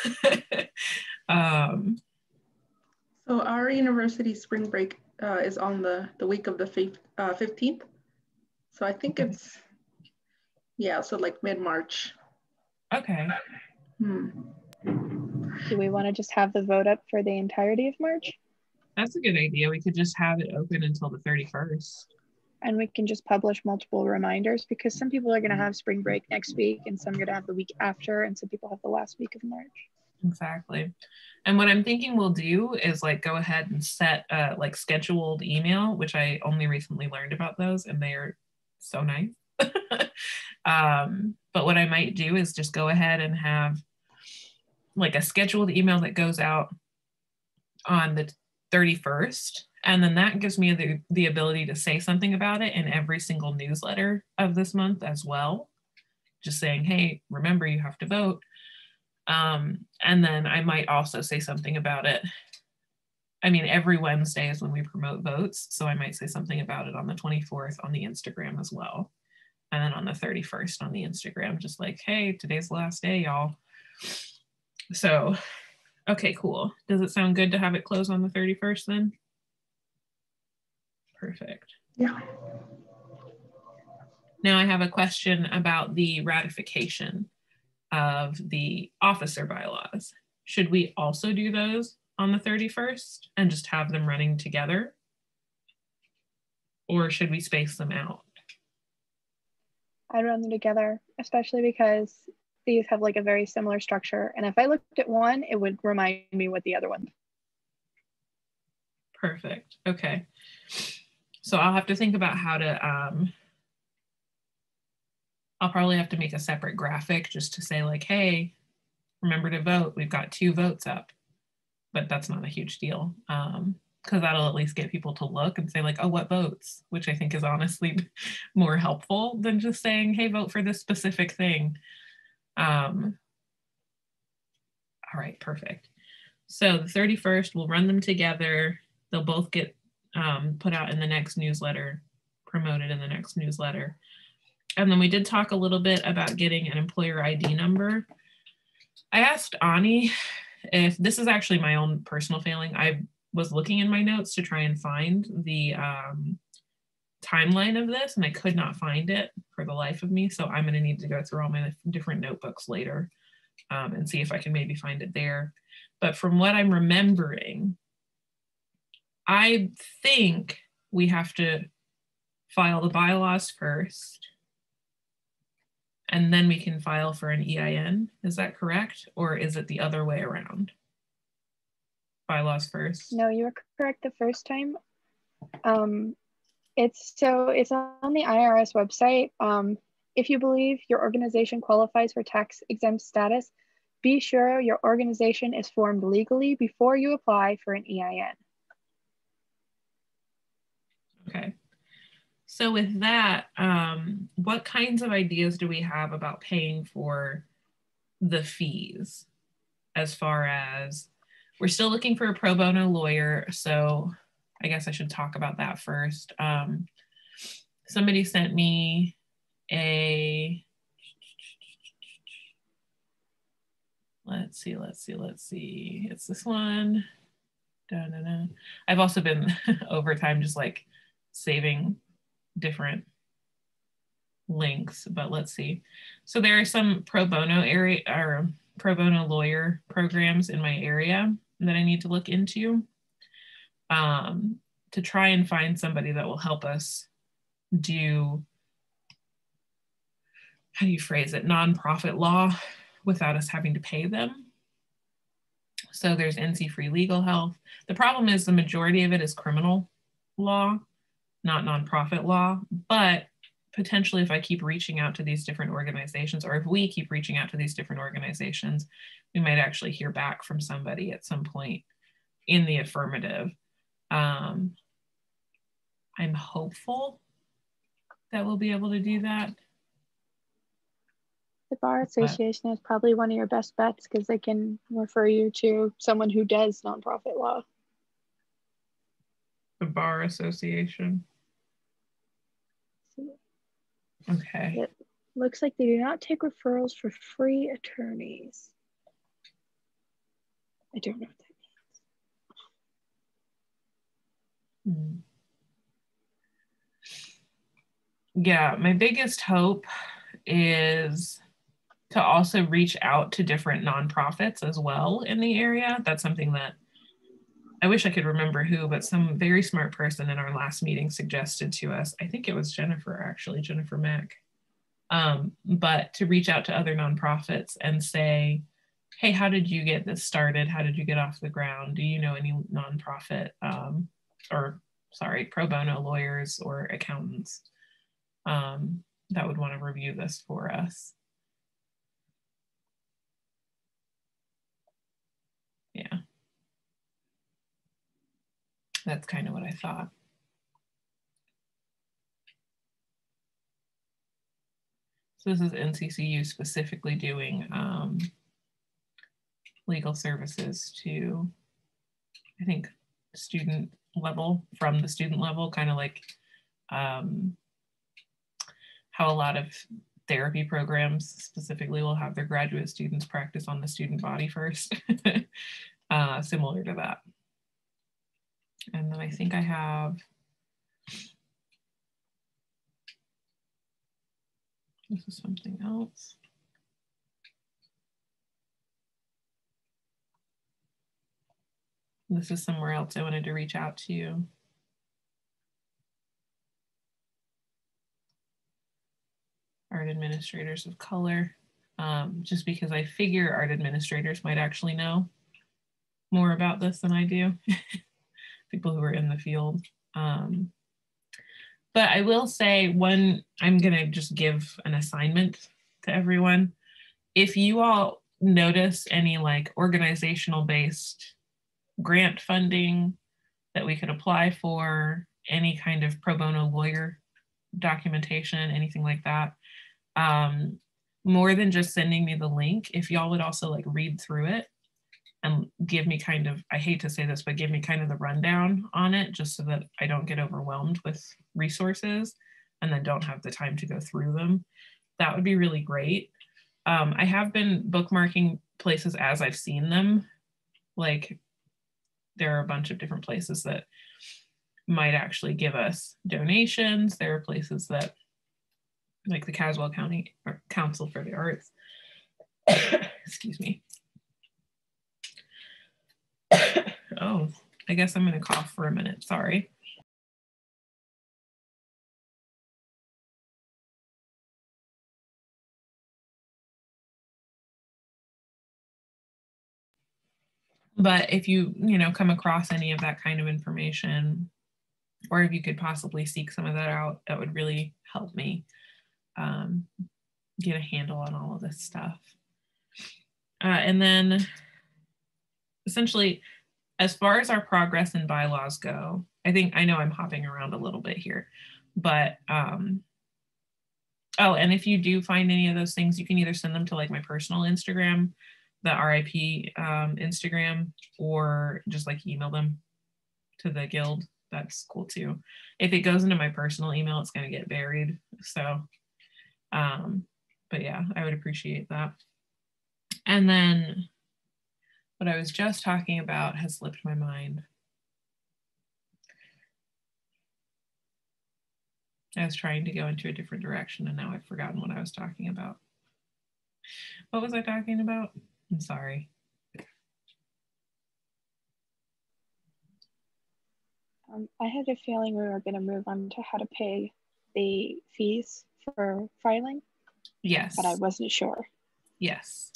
So our university spring break is on the week of the 15th. So I think it's, yeah, so like mid-March. Okay. Do we want to just have the vote up for the entirety of March? That's a good idea. We could just have it open until the 31st. And we can just publish multiple reminders, because some people are going to have spring break next week and some are going to have the week after, and some people have the last week of March. Exactly. And what I'm thinking we'll do is like go ahead and set like scheduled email, which I only recently learned about those, and they are so nice. But what I might do is just go ahead and have like a scheduled email that goes out on the 31st. And then that gives me the ability to say something about it in every single newsletter of this month as well. Just saying, hey, remember you have to vote. And then I might also say something about it. I mean, every Wednesday is when we promote votes. So I might say something about it on the 24th on the Instagram as well. And then on the 31st on the Instagram, just like, hey, today's the last day, y'all. So, okay, cool. Does it sound good to have it close on the 31st then? Perfect. Yeah. Now I have a question about the ratification of the officer bylaws. Should we also do those on the 31st and just have them running together? Or should we space them out? I'd run them together, especially because these have like a very similar structure. And if I looked at one, it would remind me what the other one. Perfect. Okay. So I'll have to think about how to, I'll probably have to make a separate graphic just to say like, hey, remember to vote. We've got 2 votes up, but that's not a huge deal. Because that'll at least get people to look and say like, oh, what votes? Which I think is honestly more helpful than just saying, hey, vote for this specific thing. All right, perfect. So the 31st, we'll run them together. They'll both get put out in the next newsletter, promoted in the next newsletter. And then we did talk a little bit about getting an employer ID number. I asked Ani if this is actually my own personal failing. I was looking in my notes to try and find the timeline of this, and I could not find it for the life of me. So I'm going to need to go through all my different notebooks later and see if I can maybe find it there. But from what I'm remembering, I think we have to file the bylaws first, and then we can file for an EIN. Is that correct? Or is it the other way around? Bylaws first? No, you were correct the first time. It's on the IRS website. If you believe your organization qualifies for tax exempt status, be sure your organization is formed legally before you apply for an EIN. Okay. So with that, what kinds of ideas do we have about paying for the fees? As far as, we're still looking for a pro bono lawyer, so I guess I should talk about that first. Somebody sent me let's see. It's this one. Da-da-da. I've also been over time just like saving different links, but let's see. So there are some pro bono area or pro bono lawyer programs in my area that I need to look into to try and find somebody that will help us do, how do you phrase it, nonprofit law without us having to pay them. So there's NC Free Legal Health. The problem is the majority of it is criminal law, not nonprofit law, but potentially if I keep reaching out to these different organizations, or if we keep reaching out to these different organizations, we might actually hear back from somebody at some point in the affirmative. I'm hopeful that we'll be able to do that. The Bar Association is probably one of your best bets because they can refer you to someone who does nonprofit law. The Bar Association. Okay. It looks like they do not take referrals for free attorneys. I don't know what that Yeah, my biggest hope is to also reach out to different nonprofits as well in the area. That's something that I wish I could remember who, but some very smart person in our last meeting suggested to us. I think it was Jennifer, actually, Jennifer Mack. But to reach out to other nonprofits and say, hey, how did you get this started? How did you get off the ground? Do you know any nonprofit pro bono lawyers or accountants that would want to review this for us? Yeah. That's kind of what I thought. So this is NCCU specifically doing legal services to, I think, student level, from the student level, kind of like how a lot of therapy programs specifically will have their graduate students practice on the student body first, similar to that. And then I think I have, this is something else. This is somewhere else I wanted to reach out to you. Art administrators of color, just because I figure art administrators might actually know more about this than I do, people who are in the field. But I will say I'm gonna just give an assignment to everyone. If you all notice any like organizational based grant funding that we could apply for, any kind of pro bono lawyer documentation, anything like that, more than just sending me the link, if y'all would also like read through it and give me kind of, I hate to say this, but give me kind of the rundown on it, just so that I don't get overwhelmed with resources and then don't have the time to go through them. That would be really great. I have been bookmarking places as I've seen them. Like there are a bunch of different places that might actually give us donations. There are places that, like the Caswell County Council for the Arts, excuse me. Oh, I guess I'm gonna cough for a minute, sorry. But if you come across any of that kind of information, or if you could possibly seek some of that out, that would really help me get a handle on all of this stuff. And then essentially, as far as our progress in bylaws go, I know I'm hopping around a little bit here, but oh, and if you do find any of those things, you can either send them to like my personal Instagram, the RIP Instagram, or just like email them to the guild. That's cool too. If it goes into my personal email, it's going to get buried. So, but yeah, I would appreciate that. And then what I was just talking about has slipped my mind. I was trying to go into a different direction and now I've forgotten what I was talking about. What was I talking about? I'm sorry. I had a feeling we were going to move on to how to pay the fees for filing. Yes. But I wasn't sure. Yes.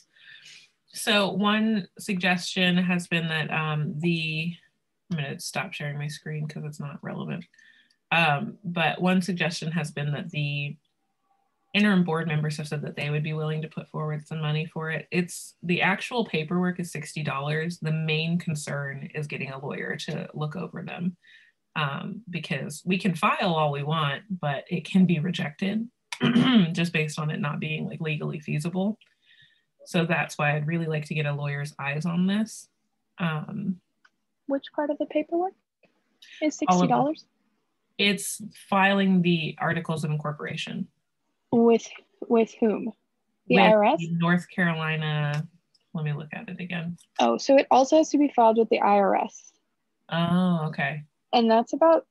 So one suggestion has been that I'm going to stop sharing my screen because it's not relevant. But one suggestion has been that the interim board members have said that they would be willing to put forward some money for it. It's the actual paperwork is $60. The main concern is getting a lawyer to look over them, because we can file all we want, but it can be rejected just based on it not being like legally feasible. So that's why I'd really like to get a lawyer's eyes on this. Which part of the paperwork is $60? It's filing the articles of incorporation. With whom? The with IRS? The North Carolina, let me look at it again. Oh, so it also has to be filed with the IRS. Oh, okay. And that's about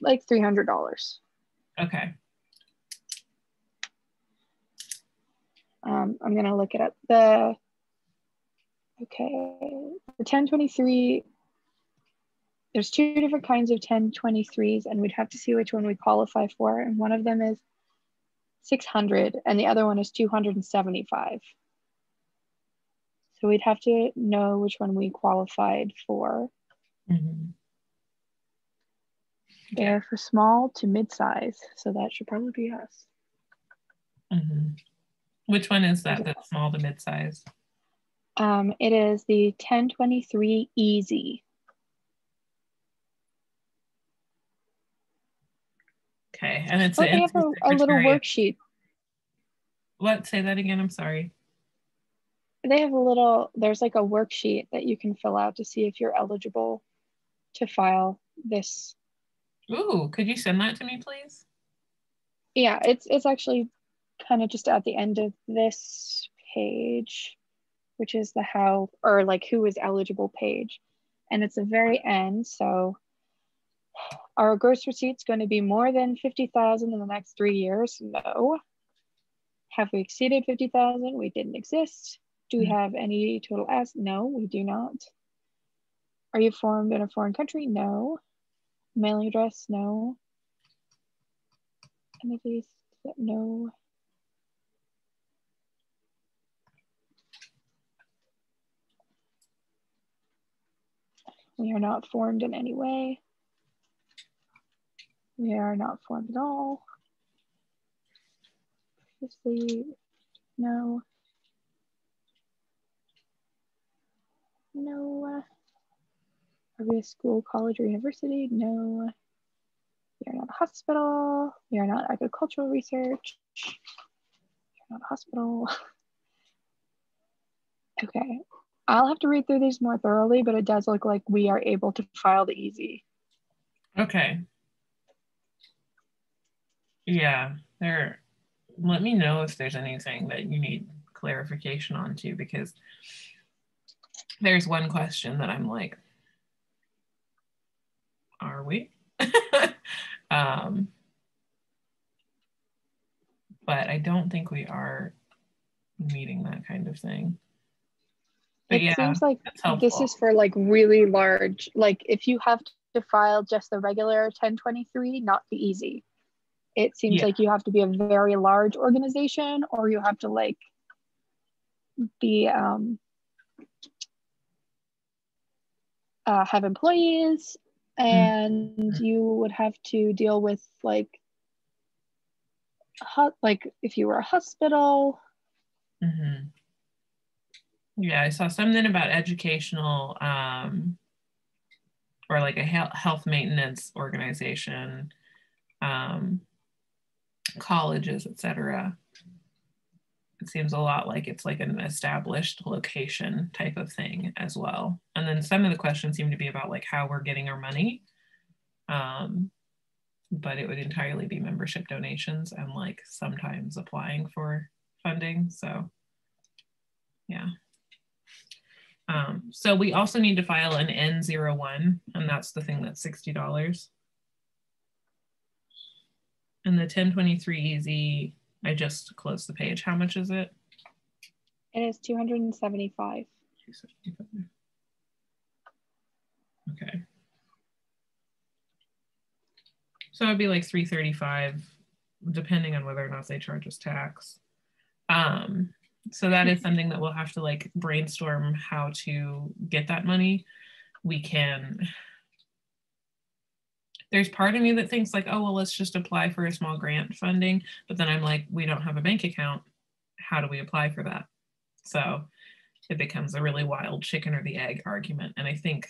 like $300. Okay. I'm gonna look it up. The 1023, there's two different kinds of 1023s, and we'd have to see which one we qualify for. And one of them is 600 and the other one is 275. So we'd have to know which one we qualified for. Mm-hmm. They're for small to mid-size, so that should probably be us. Mm-hmm. Which one is that? That's small to mid-size? It is the 1023 Easy. Okay, and it's they have a little worksheet. What? Say that again. I'm sorry. They have there's like a worksheet that you can fill out to see if you're eligible to file this. Ooh, could you send that to me, please? Yeah, it's actually kind of just at the end of this page, which is the how, or like who is eligible page. And it's the very end. So are gross receipts going to be more than 50,000 in the next 3 years? No. Have we exceeded 50,000? We didn't exist. Do we have any total assets? No, we do not. Are you formed in a foreign country? No. Mailing address? No. Any of these? No. We are not formed in any way. We are not formed at all. Previously, no. No. Are we a school, college, or university? No. We are not a hospital. We are not agricultural research. We are not a hospital. Okay. I'll have to read through these more thoroughly, but it does look like we are able to file the easy. Okay. Yeah, let me know if there's anything that you need clarification on too, because there's one question that I'm like, are we? But I don't think we are meeting that kind of thing. But it seems like this is for like really large, like if you have to file just the regular 1023, not the easy. It seems like you have to be a very large organization, or you have to like be have employees, and you would have to deal with like if you were a hospital. Mm-hmm. Yeah, I saw something about educational or like a health maintenance organization, colleges, etc. It seems a lot like it's like an established location type of thing as well. And then some of the questions seem to be about like how we're getting our money. But it would entirely be membership donations and like sometimes applying for funding. So yeah. So we also need to file an N01, and that's the thing that's $60. And the 1023 easy, I just closed the page. How much is it? It is 275. Okay. So it'd be like 335, depending on whether or not they charge us tax. So that is something that we'll have to like brainstorm how to get that money. There's part of me that thinks like, oh, well, let's just apply for a small grant funding. But then I'm like, we don't have a bank account. How do we apply for that? So it becomes a really wild chicken or the egg argument. And I think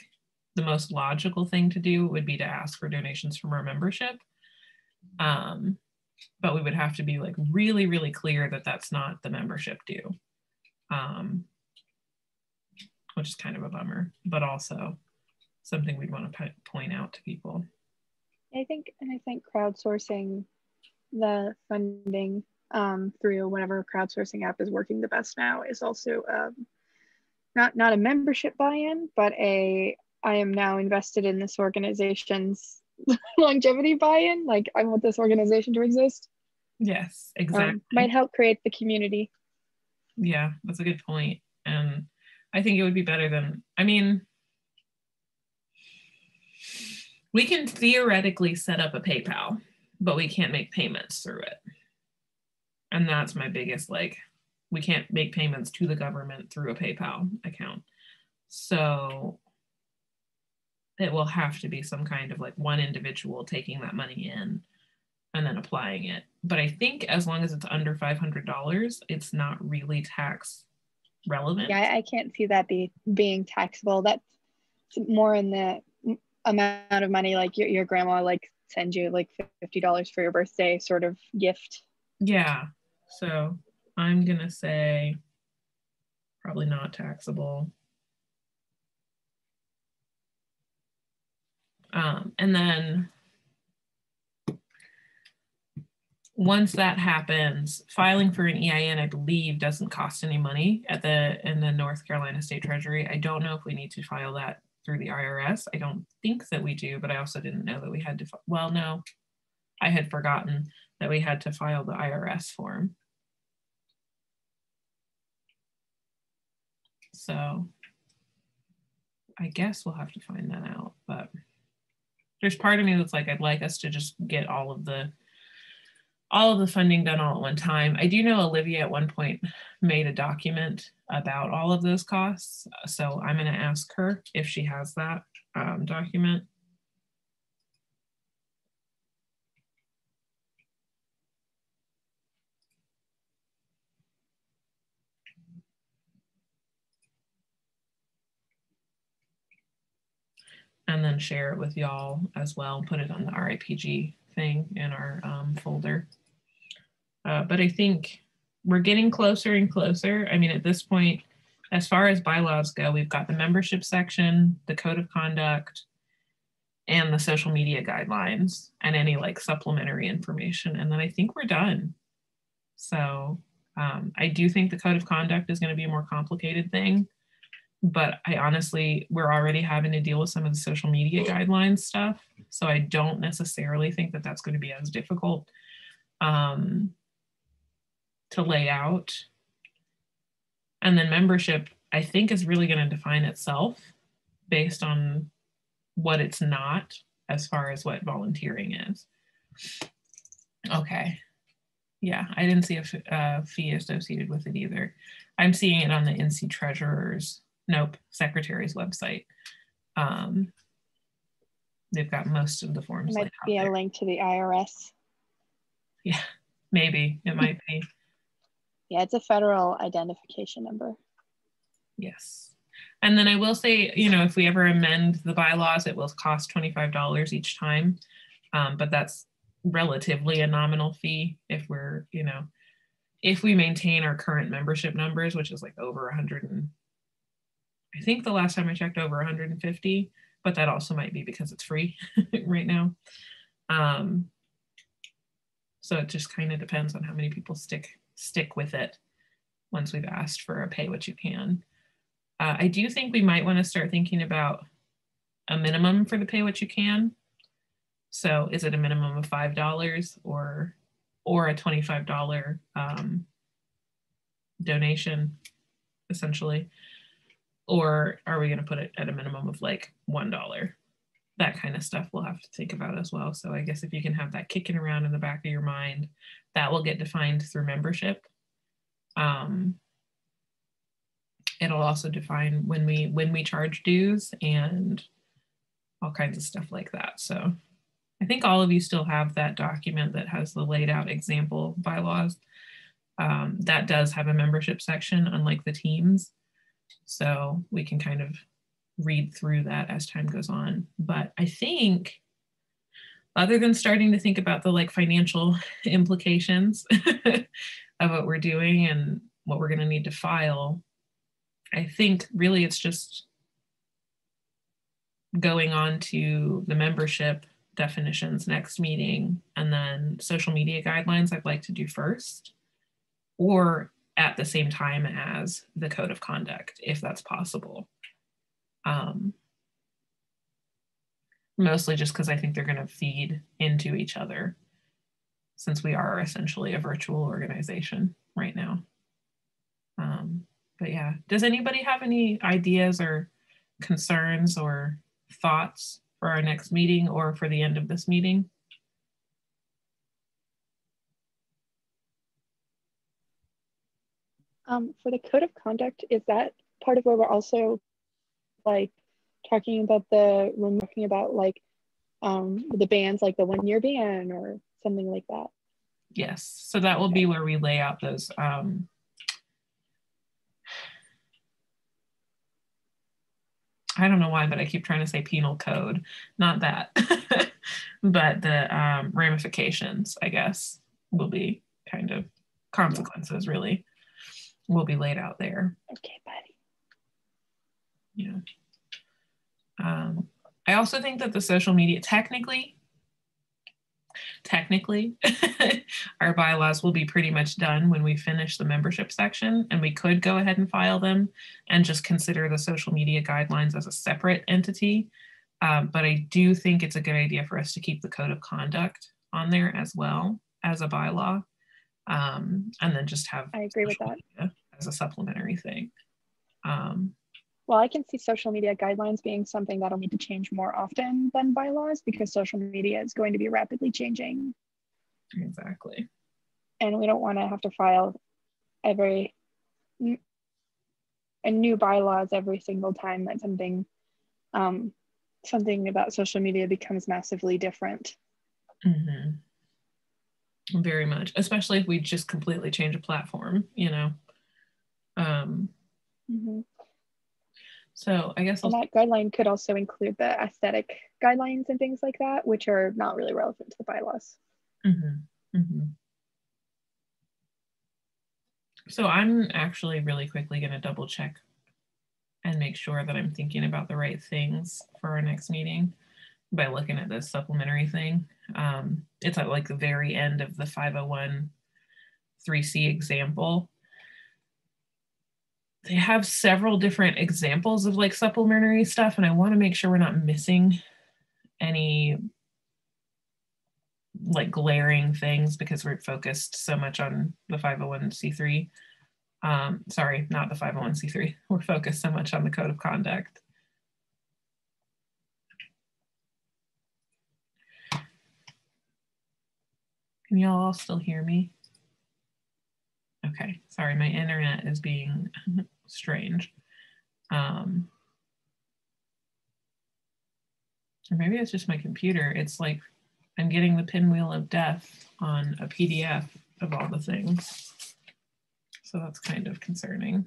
the most logical thing to do would be to ask for donations from our membership. But we would have to be like really, really clear that that's not the membership due, which is kind of a bummer, but also something we'd want to point out to people. I think crowdsourcing the funding through whatever crowdsourcing app is working the best now is also not a membership buy-in, but a I am now invested in this organization's longevity buy-in. Like, I want this organization to exist. Yes, exactly. Might help create the community. Yeah, that's a good point. And I think it would be better than, I mean, we can theoretically set up a PayPal, but we can't make payments through it. And that's my biggest, like, we can't make payments to the government through a PayPal account. So it will have to be some kind of like one individual taking that money in and then applying it. But I think as long as it's under $500, it's not really tax relevant. Yeah, I can't see that being taxable. That's more in the amount of money like your grandma like sends you like $50 for your birthday sort of gift. Yeah, so I'm gonna say probably not taxable. And then once that happens, filing for an EIN, I believe, doesn't cost any money in the North Carolina State Treasury. I don't know if we need to file that through the IRS. I don't think that we do, but I also didn't know that we had to, well, no, I had forgotten that we had to file the IRS form. So I guess we'll have to find that out, but there's part of me that's like, I'd like us to just get all of the funding done all at one time. I do know Olivia at one point made a document about all of those costs. So I'm going to ask her if she has that document. And then share it with y'all as well, put it on the RIPG thing in our folder. But I think we're getting closer and closer. I mean, at this point, as far as bylaws go, we've got the membership section, the code of conduct, and the social media guidelines, and any like supplementary information. And then I think we're done. So I do think the code of conduct is going to be a more complicated thing. But I honestly, we're already having to deal with some of the social media guidelines stuff. So I don't necessarily think that that's going to be as difficult to lay out. And then membership, I think, is really going to define itself based on what it's not as far as what volunteering is. Okay. Yeah, I didn't see a fee associated with it either. I'm seeing it on the NC Treasurer's, Secretary's website. They've got most of the forms. It might be a link to the IRS. Yeah, maybe it might be. Yeah, it's a federal identification number. Yes. And then I will say, if we ever amend the bylaws, it will cost $25 each time. But that's relatively a nominal fee if we're, if we maintain our current membership numbers, which is like over 100 and I think the last time I checked over 150, but that also might be because it's free right now. So it just kind of depends on how many people stick with it once we've asked for a pay what you can. I do think we might want to start thinking about a minimum for the pay what you can. So is it a minimum of $5 or a $25 donation, essentially? Or are we going to put it at a minimum of like $1? That kind of stuff we'll have to think about as well. So I guess if you can have that kicking around in the back of your mind, that will get defined through membership. It'll also define when we charge dues and all kinds of stuff like that. So I think all of you still have that document that has the laid out example bylaws. That does have a membership section, unlike the teams. So we can kind of read through that as time goes on. But I think, other than starting to think about the like financial implications of what we're doing and what we're going to need to file, I think really it's just going on to the membership definitions next meeting, and then social media guidelines I'd like to do first, or at the same time as the code of conduct, if that's possible. mostly just because I think they're going to feed into each other since we are essentially a virtual organization right now. But yeah, does anybody have any ideas or concerns or thoughts for our next meeting or for the end of this meeting? For the code of conduct, is that part of where we're also like talking about like the bans, like the 1-year ban or something like that? Yes, so that will be where we lay out those I don't know why, but I keep trying to say penal code, not that, but the ramifications, I guess, will be kind of consequences, really, will be laid out there. Okay, buddy. Yeah. I also think that the social media, technically, our bylaws will be pretty much done when we finish the membership section, and we could go ahead and file them and just consider the social media guidelines as a separate entity. But I do think it's a good idea for us to keep the code of conduct on there as well as a bylaw, and then just have I agree with that as a supplementary thing. Well, I can see social media guidelines being something that'll need to change more often than bylaws because social media is going to be rapidly changing. Exactly. And we don't want to have to file a new bylaws every single time that something about social media becomes massively different. Mm-hmm. Very much, especially if we just completely change a platform, you know. Mm-hmm. So I guess and that guideline could also include the aesthetic guidelines and things like that, which are not really relevant to the bylaws. Mm-hmm. Mm-hmm. So I'm actually really quickly going to double check and make sure that I'm thinking about the right things for our next meeting by looking at this supplementary thing. It's at like the very end of the 501 3C example. They have several different examples of like supplementary stuff, and I want to make sure we're not missing any like glaring things because we're focused so much on the 501c3. Sorry, not the 501c3. We're focused so much on the code of conduct. Can y'all all still hear me? Okay, sorry, my internet is being strange. Or maybe it's just my computer. It's like I'm getting the pinwheel of death on a PDF of all the things. So that's kind of concerning.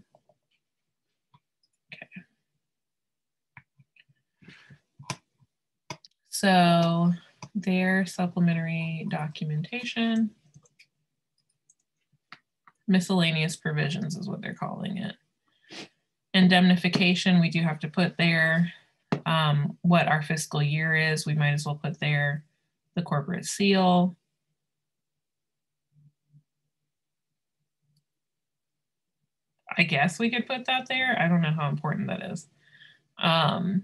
Okay. So their supplementary documentation, miscellaneous provisions is what they're calling it. Indemnification, we do have to put there what our fiscal year is. We might as well put there the corporate seal. I guess we could put that there. I don't know how important that is. How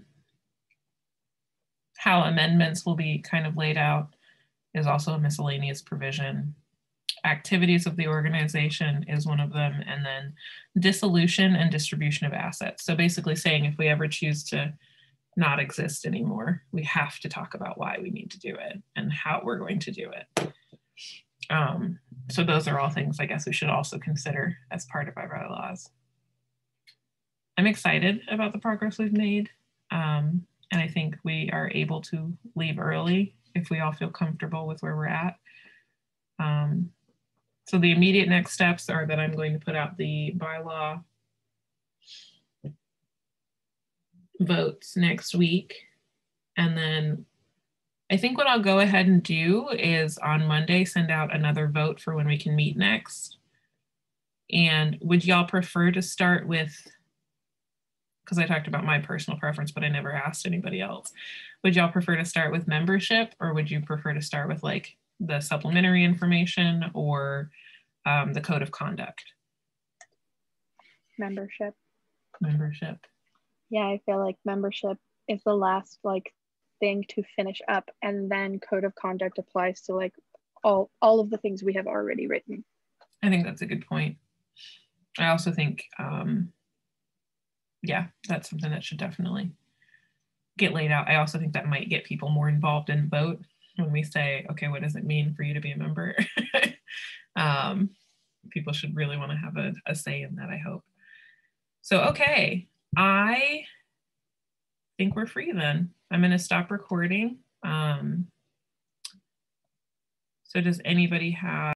amendments will be kind of laid out is also a miscellaneous provision. Activities of the organization is one of them, and then dissolution and distribution of assets. So basically saying if we ever choose to not exist anymore, we have to talk about why we need to do it and how we're going to do it. So those are all things I guess we should also consider as part of our bylaws. I'm excited about the progress we've made. And I think we are able to leave early if we all feel comfortable with where we're at. So the immediate next steps are that I'm going to put out the bylaw votes next week. And then I think what I'll go ahead and do is on Monday, send out another vote for when we can meet next. And would y'all prefer to start with, because I talked about my personal preference, but I never asked anybody else. Would y'all prefer to start with membership, or would you prefer to start with like the supplementary information or the code of conduct? Membership. Membership. Yeah, I feel like membership is the last like thing to finish up, and then code of conduct applies to like all of the things we have already written. I think that's a good point. I also think, yeah, that's something that should definitely get laid out. I also think that might get people more involved in vote when we say, okay, what does it mean for you to be a member? People should really want to have a say in that, I hope. So, okay, I think we're free then. I'm going to stop recording. So does anybody have